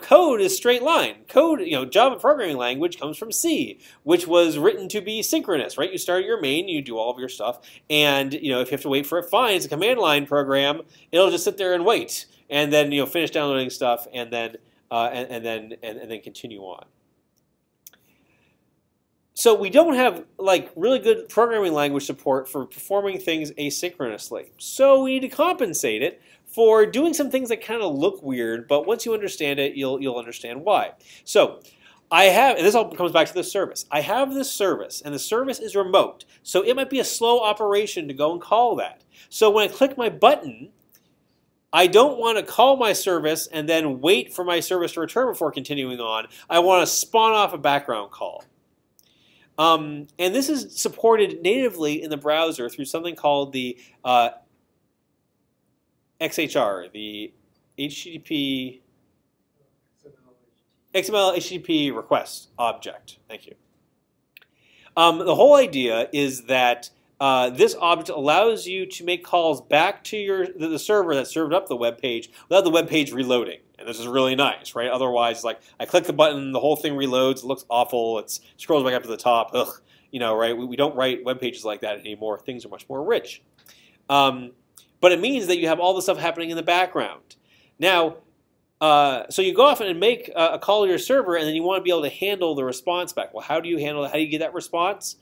code is straight line. Code, Java programming language comes from C, which was written to be synchronous, right? You start your main, you do all of your stuff, and if you have to wait for it, fine. It's a command line program. It'll just sit there and wait, and then finish downloading stuff, and then continue on. So we don't have really good programming language support for performing things asynchronously. So we need to compensate it for doing some things that kind of look weird, but once you understand it, you'll understand why. So I have, and this all comes back to the service. I have this service, and the service is remote, so it might be a slow operation to go and call that. So when I click my button, I don't want to call my service and then wait for my service to return before continuing on. I want to spawn off a background call. And this is supported natively in the browser through something called the XHR, the Xml Httprequest object. Thank you. The whole idea is that this object allows you to make calls back to the server that served up the web page without the web page reloading. And this is really nice, right? Otherwise, like I click the button, the whole thing reloads, it looks awful, it scrolls back up to the top. Ugh, right? We don't write web pages like that anymore. Things are much more rich. But it means that you have all this stuff happening in the background. Now, so you go off and make a call to your server, and then you want to be able to handle the response back. Well, how do you handle it? How do you get that response?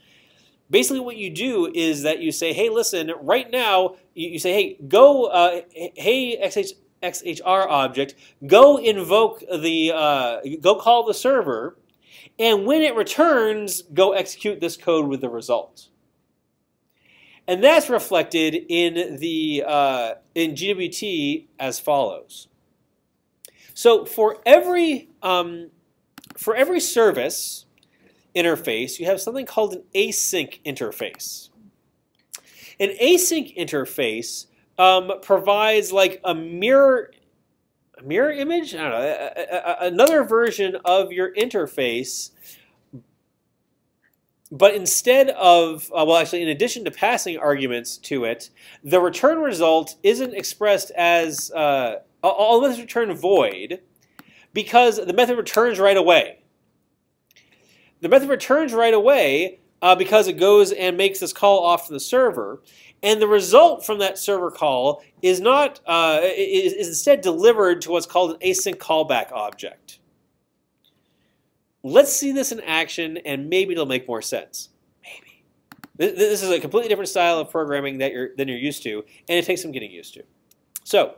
Basically, what you do is that you say, hey, listen, right now, you say, hey, go, hey, XHR object, go invoke go call the server, and when it returns, go execute this code with the result. And that's reflected in the in Gwt as follows. So for every service interface, you have something called an async interface. An async interface provides like a mirror. a mirror image? I don't know, another version of your interface. But instead of, well, actually, in addition to passing arguments to it, the return result isn't expressed as, all methods return void, because the method returns right away. The method returns right away because it goes and makes this call off to the server, and the result from that server call is not is instead delivered to what's called an async callback object. Let's see this in action, and maybe it'll make more sense. Maybe. This is a completely different style of programming than you're used to, and it takes some getting used to. So,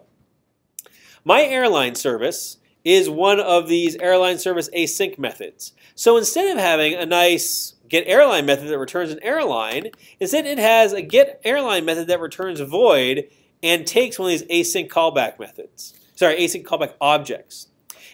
my airline service is one of these airline service async methods. So instead of having a nice get airline method that returns an airline, instead it has a get airline method that returns void and takes one of these async callback methods. Sorry, async callback objects.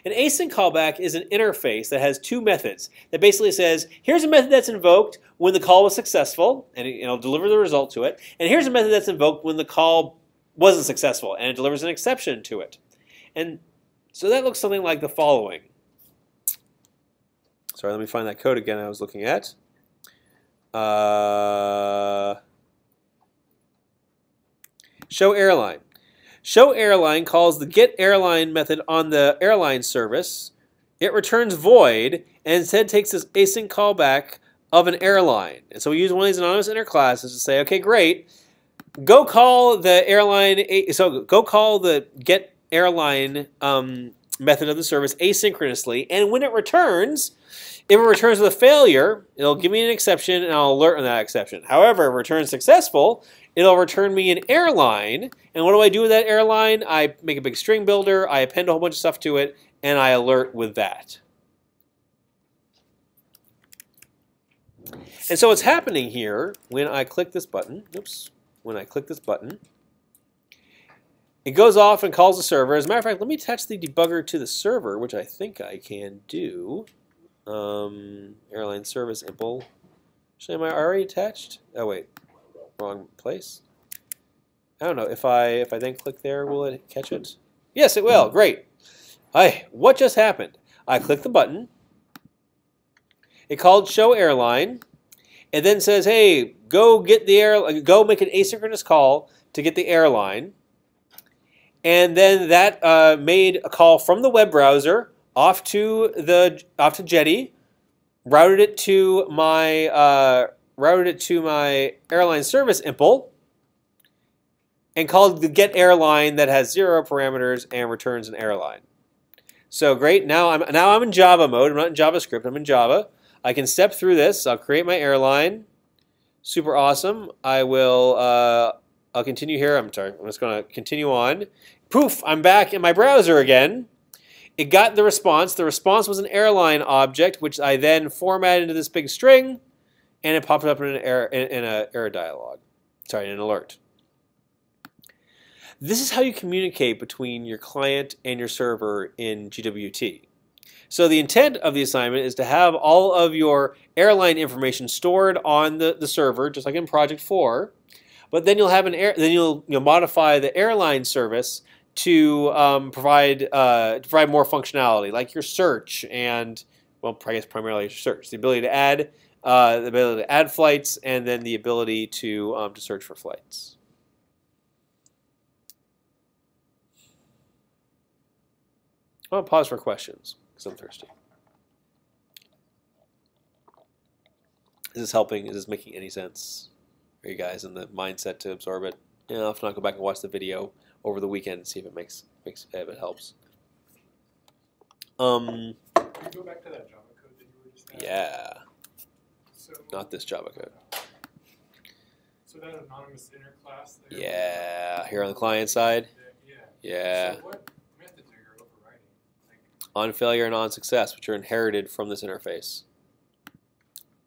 An async callback is an interface that has two methods that basically says, here's a method that's invoked when the call was successful, and it'll deliver the result to it, and here's a method that's invoked when the call wasn't successful, and it delivers an exception to it. And so that looks something like the following. Sorry, let me find that code again I was looking at. Show airline. Show airline calls the get airline method on the airline service. It returns void and instead takes this async callback of an airline. And so we use one of these anonymous inner classes to say, okay, great, go call the airline. So go call the get airline method of the service asynchronously, and when it returns, if it returns with a failure, it'll give me an exception and I'll alert on that exception. However, if it returns successful, it'll return me an airline, and what do I do with that airline? I make a big string builder, I append a whole bunch of stuff to it, and I alert with that. And so what's happening here, when I click this button, it goes off and calls the server. As a matter of fact, let me attach the debugger to the server, which I think I can do. Airline service impl. Actually, am I already attached? Oh wait, wrong place. I don't know, if I then click there, will it catch it? Yes, it will. Great. What just happened? I clicked the button. It called show airline. It then says, hey, go get the go make an asynchronous call to get the airline. And then that made a call from the web browser off to Jetty, routed it to my airline service impl, and called the get airline that has 0 parameters and returns an airline. So great. Now I'm in Java mode. I'm not in JavaScript. I'm in Java. I can step through this. I'll create my airline. Super awesome. I'll continue here. I'm sorry. I'm just going to continue on. Poof! I'm back in my browser again. It got the response. The response was an airline object, which I then formatted into this big string, and it popped up in an error dialog. Sorry, in an alert. This is how you communicate between your client and your server in GWT. So the intent of the assignment is to have all of your airline information stored on the server, just like in Project 4. But then you'll have you'll modify the airline service to provide more functionality, like your search and, well, I guess primarily your search, the ability to add flights, and then the ability to search for flights. I'll pause for questions because I'm thirsty. Is this helping? Is this making any sense? Are you guys in the mindset to absorb it? Yeah, if not, go back and watch the video over the weekend and see if it if it helps. Can you go back to that Java code that you were just asking? Yeah. So, Not this Java code. So that anonymous inner class there? Yeah, here on the client side. Yeah. So what methods are you overriding? Like, On failure and on success, which are inherited from this interface.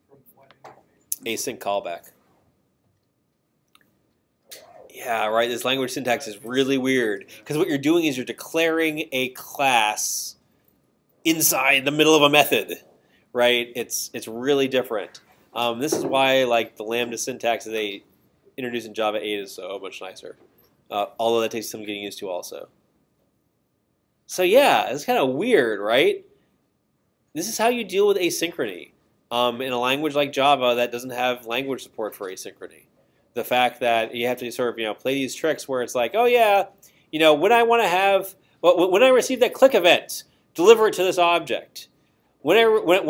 from what interface? Async callback. Yeah, right. This language syntax is really weird because what you're doing is you're declaring a class inside the middle of a method, right? It's really different. This is why like the lambda syntax that they introduced in Java 8 is so much nicer. Although that takes some getting used to also. So yeah, it's kind of weird, right? This is how you deal with asynchrony in a language like Java that doesn't have language support for asynchrony. The fact that you have to sort of play these tricks where it's like, oh yeah, when I want to have, well, when I receive that click event, deliver it to this object. When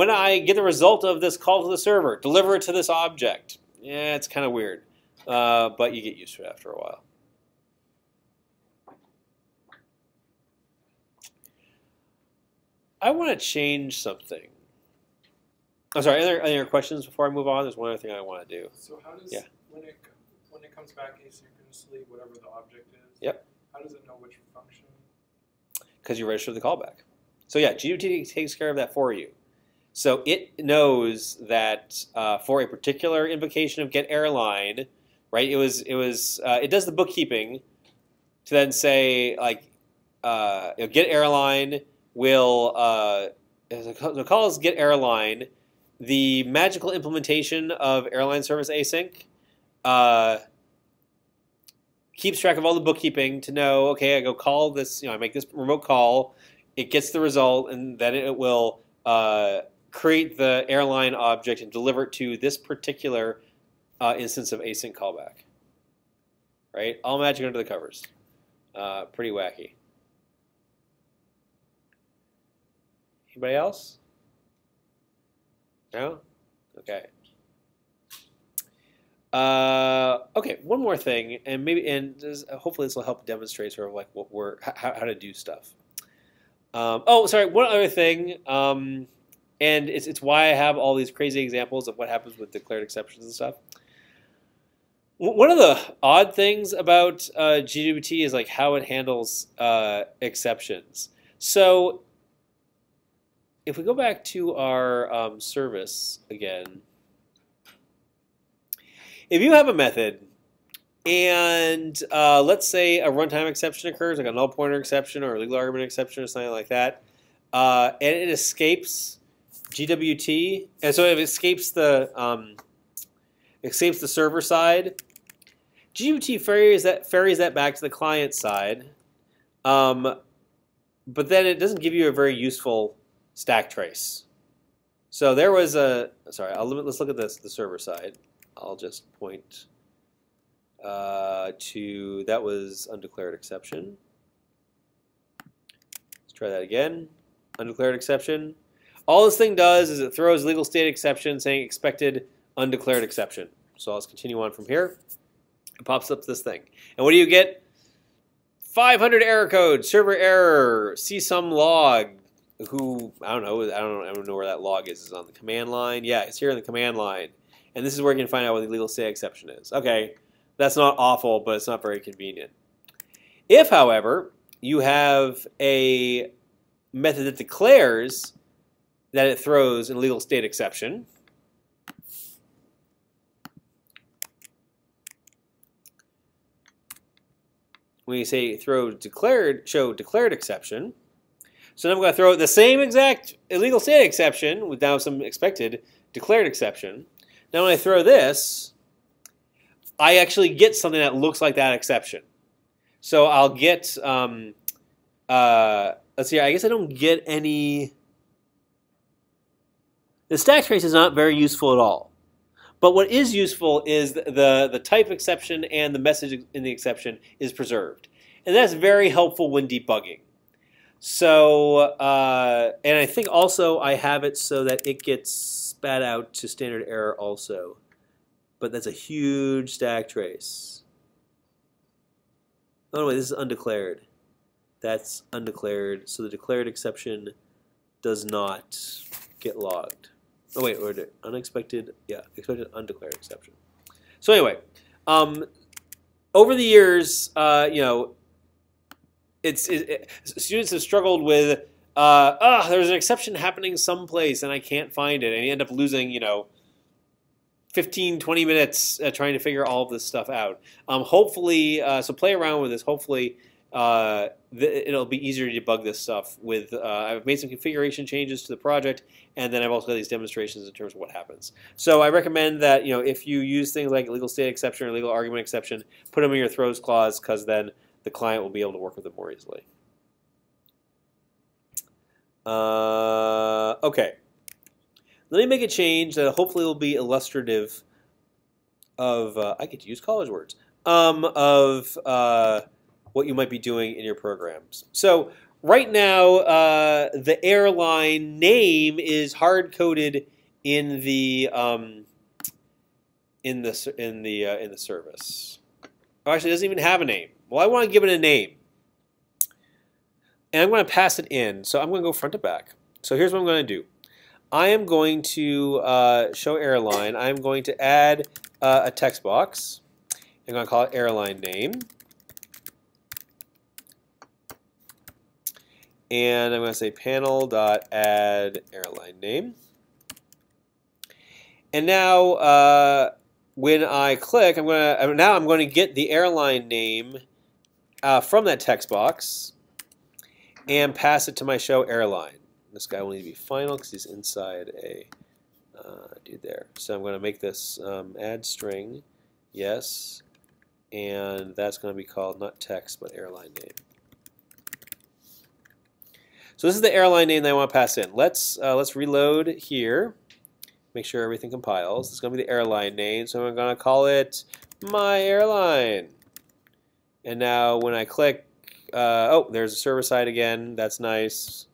I get the result of this call to the server, deliver it to this object. Yeah, it's kind of weird, but you get used to it after a while. I want to change something. I'm sorry. Any other questions before I move on? There's one other thing I want to do. So how does when it comes back asynchronously, whatever the object is? Yep. How does it know which function? Because you register the callback. So yeah, Gwt takes care of that for you. So it knows that for a particular invocation of getAirline, right? It does the bookkeeping to then say like getAirline will the call is getAirline. The magical implementation of airline service async keeps track of all the bookkeeping to know, okay, I go call this, I make this remote call, it gets the result, and then it will create the airline object and deliver it to this particular instance of async callback. Right? All magic under the covers. Pretty wacky. Anybody else? No? Okay. Okay, one more thing, and hopefully this will help demonstrate sort of like how to do stuff. Oh, sorry, one other thing, and it's why I have all these crazy examples of what happens with declared exceptions and stuff. One of the odd things about Gwt is like how it handles exceptions. So if we go back to our service again, if you have a method and let's say a runtime exception occurs, like a null pointer exception or a legal argument exception or something like that, and it escapes Gwt, and so if it escapes the server side, Gwt ferries that back to the client side, but then it doesn't give you a very useful stack trace. So there was let's look at the server side. I'll just point to, that was undeclared exception. Let's try that again. Undeclared exception. All this thing does is it throws legal state exception saying expected undeclared exception. So let's continue on from here. It pops up this thing. And what do you get? 500 error code, server error, csum log. I don't know where that log is. Is it on the command line? Yeah, it's here in the command line. And this is where you can find out what the legal state exception is. Okay, that's not awful, but it's not very convenient. If, however, you have a method that declares that it throws a legal state exception, when you say show declared exception, so then I'm going to throw the same exact illegal state exception with now some expected declared exception. Now when I throw this, I actually get something that looks like that exception. So I'll get, let's see, I guess I don't get any, the stack trace is not very useful at all. But what is useful is the type exception and the message in the exception is preserved. And that's very helpful when debugging. So, and I think also I have it so that it gets spat out to standard error also. But that's a huge stack trace. Oh wait, this is undeclared. That's undeclared, so the declared exception does not get logged. Oh wait, unexpected, yeah, expected undeclared exception. So anyway, over the years, students have struggled with, there's an exception happening someplace and I can't find it, and you end up losing, 15, 20 minutes trying to figure all of this stuff out. Hopefully, so play around with this. Hopefully, it'll be easier to debug this stuff with, I've made some configuration changes to the project, and then I've also got these demonstrations in terms of what happens. So I recommend that, if you use things like legal state exception or legal argument exception, put them in your throws clause, because then the client will be able to work with them more easily. Okay. Let me make a change that hopefully will be illustrative of, I get to use college words, of what you might be doing in your programs. So right now, the airline name is hard coded in the service. Oh, actually, it doesn't even have a name. Well, I want to give it a name, and I'm going to pass it in. So I'm going to go front to back. So here's what I'm going to do. I am going to show airline. I'm going to add a text box. I'm going to call it airline name. And I'm going to say panel.add airline name. And now when I click, I'm going to get the airline name from that text box and pass it to my show airline. This guy will need to be final because he's inside a dude there. So I'm going to make this add string, yes, and that's going to be called not text but airline name. So this is the airline name that I want to pass in. Let's reload here. Make sure everything compiles. It's going to be the airline name, so I'm going to call it my airline. And now when I click, oh, there's a server side again. That's nice,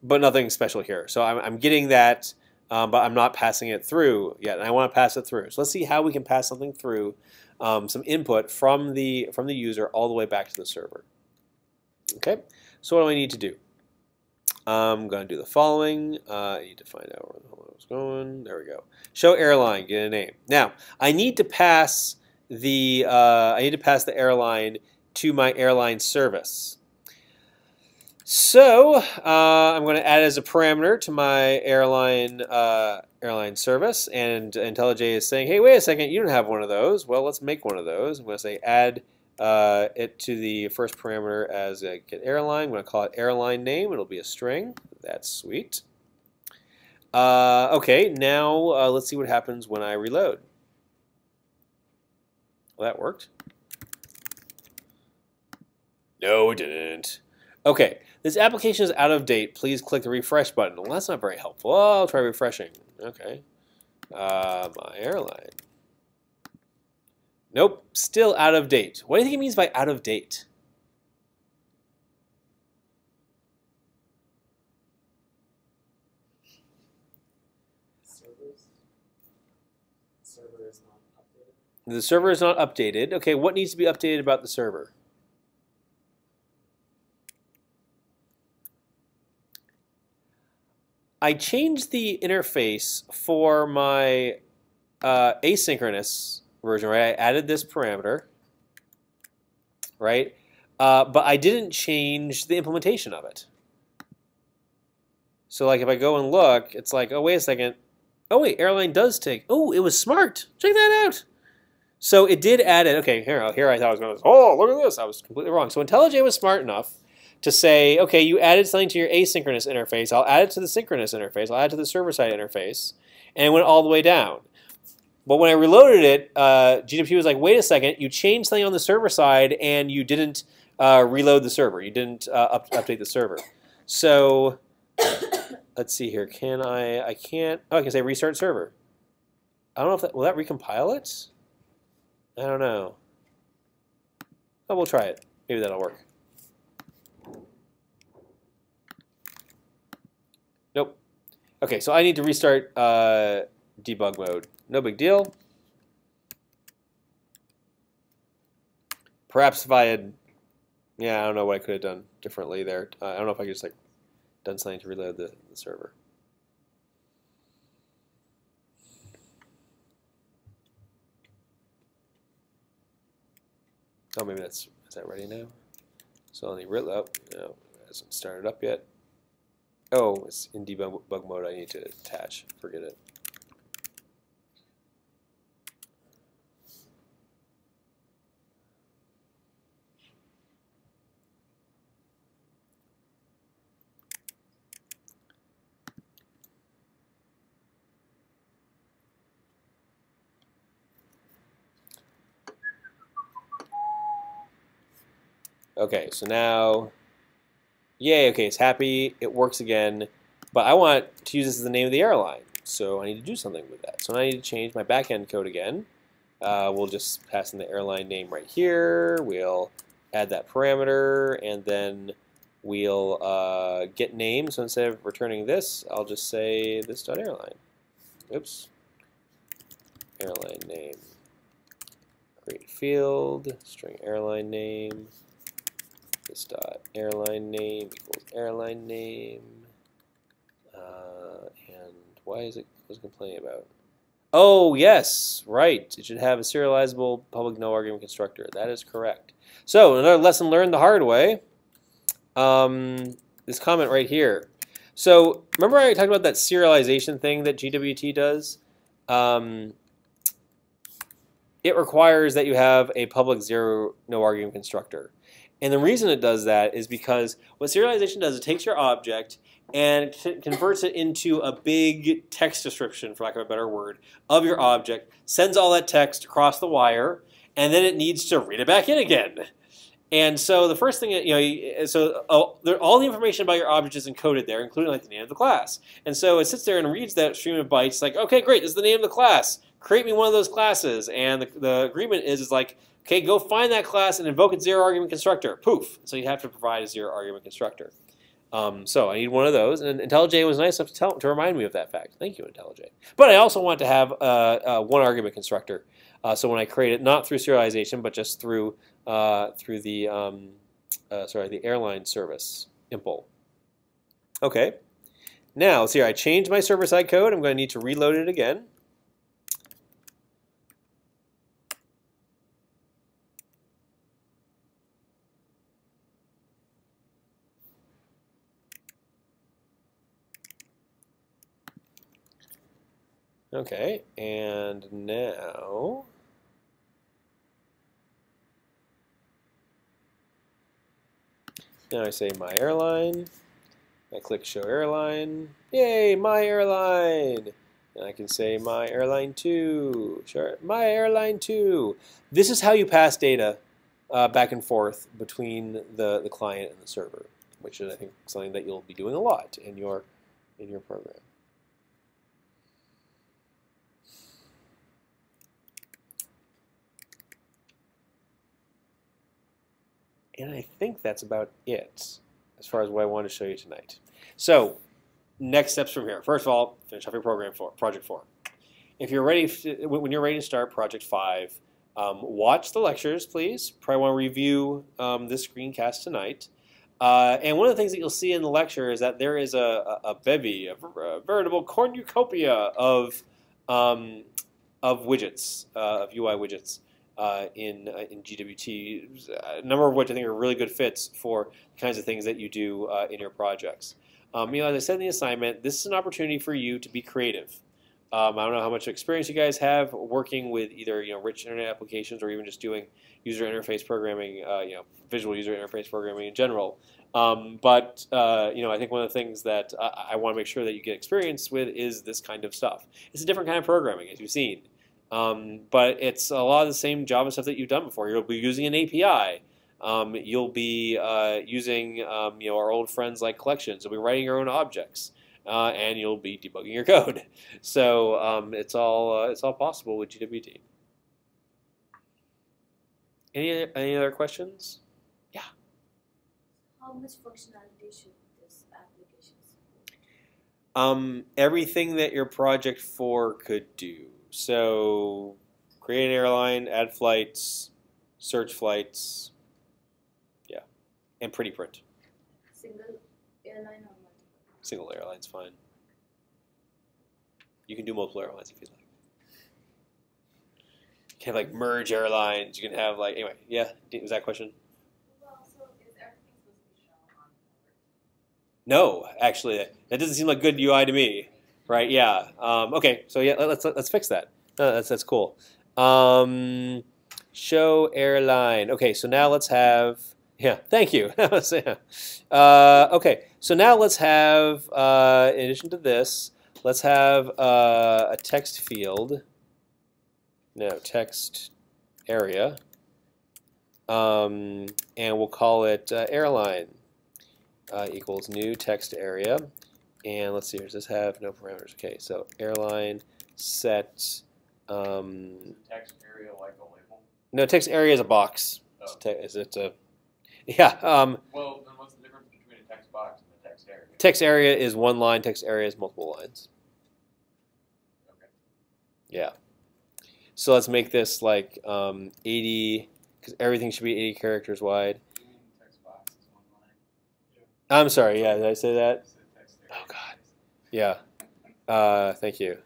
but nothing special here. So I'm getting that, but I'm not passing it through yet. And I want to pass it through. So let's see how we can pass something through, some input from the user all the way back to the server. Okay. So what do I need to do? I'm going to do the following. I need to find out where the hell I was going. There we go. Show airline. Get a name. Now I need to pass the airline to my airline service. So I'm going to add as a parameter to my airline service, and IntelliJ is saying, hey, wait a second, you don't have one of those. Well, let's make one of those. I'm going to say add it to the first parameter as a get airline. I'm going to call it airline name. It'll be a string. That's sweet. Okay, now let's see what happens when I reload. Well, that worked. No, it didn't. Okay, this application is out of date. Please click the refresh button. Well, that's not very helpful. Oh, I'll try refreshing. Okay. My airline. Nope, still out of date. What do you think it means by out of date? Server is not updated. The server is not updated. Okay, what needs to be updated about the server? I changed the interface for my asynchronous version, right? I added this parameter, right? But I didn't change the implementation of it. So like if I go and look, it's like, oh, wait a second. Oh, wait, airline does take. Oh, it was smart. Check that out. So it did add it. Okay, here I thought I was going to, oh, look at this. I was completely wrong. So IntelliJ was smart enough to say, okay, you added something to your asynchronous interface. I'll add it to the synchronous interface. I'll add it to the server-side interface. And it went all the way down. But when I reloaded it, GWT was like, wait a second, you changed something on the server side and you didn't reload the server. You didn't update the server. So let's see here. I can't, oh, I can say restart server. I don't know if that, will that recompile it? I don't know. Oh, we'll try it. Maybe that'll work. Nope. Okay, so I need to restart debug mode. No big deal. Perhaps if I had, yeah, I don't know what I could have done differently there. I don't know if I could just like done something to reload the server. Oh, maybe is that ready now? So let me reload. No, it hasn't started up yet. Oh, it's in debug mode. I need to attach. Forget it. Okay, so now Yay, okay, it's happy, it works again, but I want to use this as the name of the airline, so I need to do something with that. So I need to change my backend code again. We'll just pass in the airline name right here. We'll add that parameter, and then we'll get name. So instead of returning this, I'll just say this.airline. Oops. Airline name. Create field, string airline name. This.airline name equals airline name. And why is it complaining about? Oh, yes, right. It should have a serializable public no argument constructor. That is correct. So another lesson learned the hard way. This comment right here. So remember I talked about that serialization thing that GWT does? It requires that you have a public zero no argument constructor. And the reason it does that is because what serialization does, it takes your object and converts it into a big text description, for lack of a better word, of your object, sends all that text across the wire, and then it needs to read it back in again. And so the first thing, all the information about your object is encoded there, including like the name of the class. And so it sits there and reads that stream of bytes, like, okay, great, this is the name of the class. Create me one of those classes. And the agreement is like, okay, go find that class and invoke its zero argument constructor. Poof. So you have to provide a zero argument constructor. So I need one of those, and IntelliJ was nice enough to remind me of that fact. Thank you, IntelliJ. But I also want to have one argument constructor. So when I create it, not through serialization, but just through the airline service impl. Okay. Now, let's see here. I changed my server-side code. I'm going to need to reload it again. Okay, and now I say my airline. I click show airline. Yay, my airline! And I can say my airline 2. Sure, my airline 2. This is how you pass data back and forth between the client and the server, which is, I think, something that you'll be doing a lot in your program. And I think that's about it as far as what I wanted to show you tonight. So next steps from here. First of all, finish off your project 4. If you're ready, when you're ready to start project 5, watch the lectures, please. Probably want to review this screencast tonight. And one of the things that you'll see in the lecture is that there is a bevy, a veritable cornucopia of widgets, of UI widgets. In GWT, a number of which I think are really good fits for the kinds of things that you do in your projects. As I said in the assignment, this is an opportunity for you to be creative. I don't know how much experience you guys have working with either rich internet applications or even just doing user interface programming, visual user interface programming in general. But I think one of the things that I want to make sure that you get experience with is this kind of stuff. It's a different kind of programming, as you've seen. But it's a lot of the same Java stuff that you've done before. You'll be using an API. You'll be using our old friends like collections. You'll be writing your own objects, and you'll be debugging your code. So it's all possible with GWT. Any other questions? Yeah. How much functionality should this application support? Everything that your project 4 could do. So create an airline, add flights, search flights, yeah, and pretty print. Single airline or multiple? Single airline's fine. You can do multiple airlines if you like. You can have like merge airlines. You can have like, anyway, yeah, was that a question? Well, so is everything supposed to be shown on the No, actually, that doesn't seem like good UI to me. Right? Yeah. Okay. So yeah, let's fix that. That's cool. Show airline. Okay. So now let's have. Yeah. Thank you. Okay. So now let's have. In addition to this, let's have a text field. No, text area. And we'll call it airline. equals new text area. And let's see, does this have no parameters? Okay, so airline set. Text area like a label? No, text area is a box. Oh. Is it a? Yeah. Well, then what's the difference between a text box and a text area? Text area is one line. Text area is multiple lines. Okay. Yeah. So let's make this like 80, because everything should be 80 characters wide. Text box is one line. I'm sorry. Yeah, did I say that? It's a text area. Oh God. Yeah. Thank you.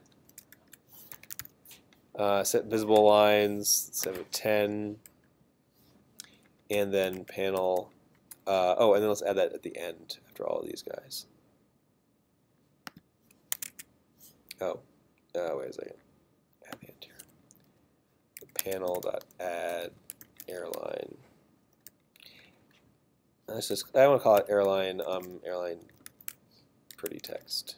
Set visible lines. 710. And then panel. Oh, and then let's add that at the end after all of these guys. Oh, wait a second. Add the end here. Panel.add airline. Let's just. I want to call it airline. Airline pretty text.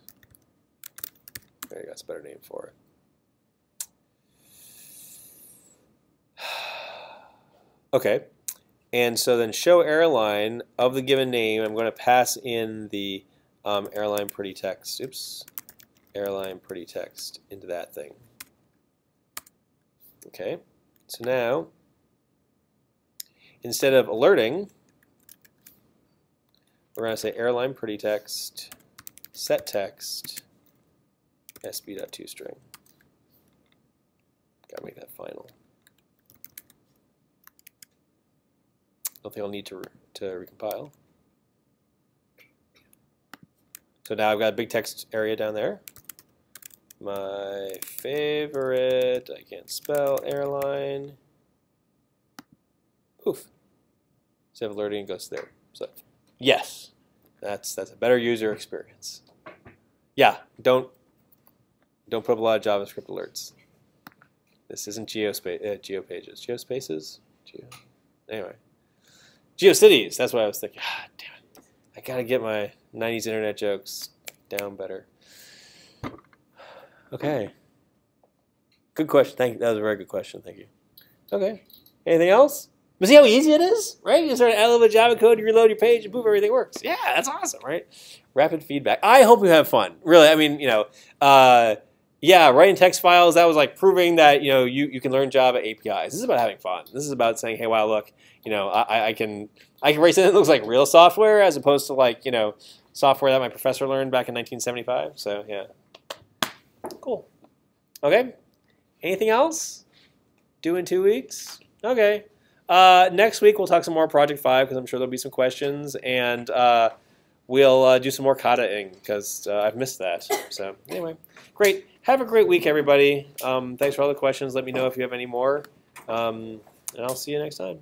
There you go. That's a better name for it. Okay. And so then show airline of the given name. I'm going to pass in the airline pretty text. Oops. Airline pretty text into that thing. Okay. So now, instead of alerting, we're going to say airline pretty text set text sb.toString. Got to make that final. Don't think I'll need to recompile. So now I've got a big text area down there. My favorite, I can't spell, airline. Poof. Instead of alerting, it goes there. So yes, that's a better user experience. Yeah, don't put up a lot of JavaScript alerts. This isn't GeoPages. GeoSpaces? Anyway. GeoCities, that's what I was thinking. Ah, damn it. I gotta get my 90s internet jokes down better. Okay. Good question. Thank you. That was a very good question. Thank you. Okay. Anything else? But see how easy it is, right? You start to add a little bit of Java code, you reload your page, and boom, everything works. Yeah, that's awesome, right? Rapid feedback. I hope you have fun. Really, I mean, yeah, writing text files, that was like proving that, you can learn Java APIs. This is about having fun. This is about saying, hey, wow, look, I can write something that looks like real software as opposed to like, software that my professor learned back in 1975. So, yeah. Cool. Okay. Anything else? Due in 2 weeks? Okay. Next week, we'll talk some more Project 5 because I'm sure there'll be some questions. And we'll do some more kata-ing because I've missed that. So, anyway. Great. Have a great week, everybody. Thanks for all the questions. Let me know if you have any more. And I'll see you next time.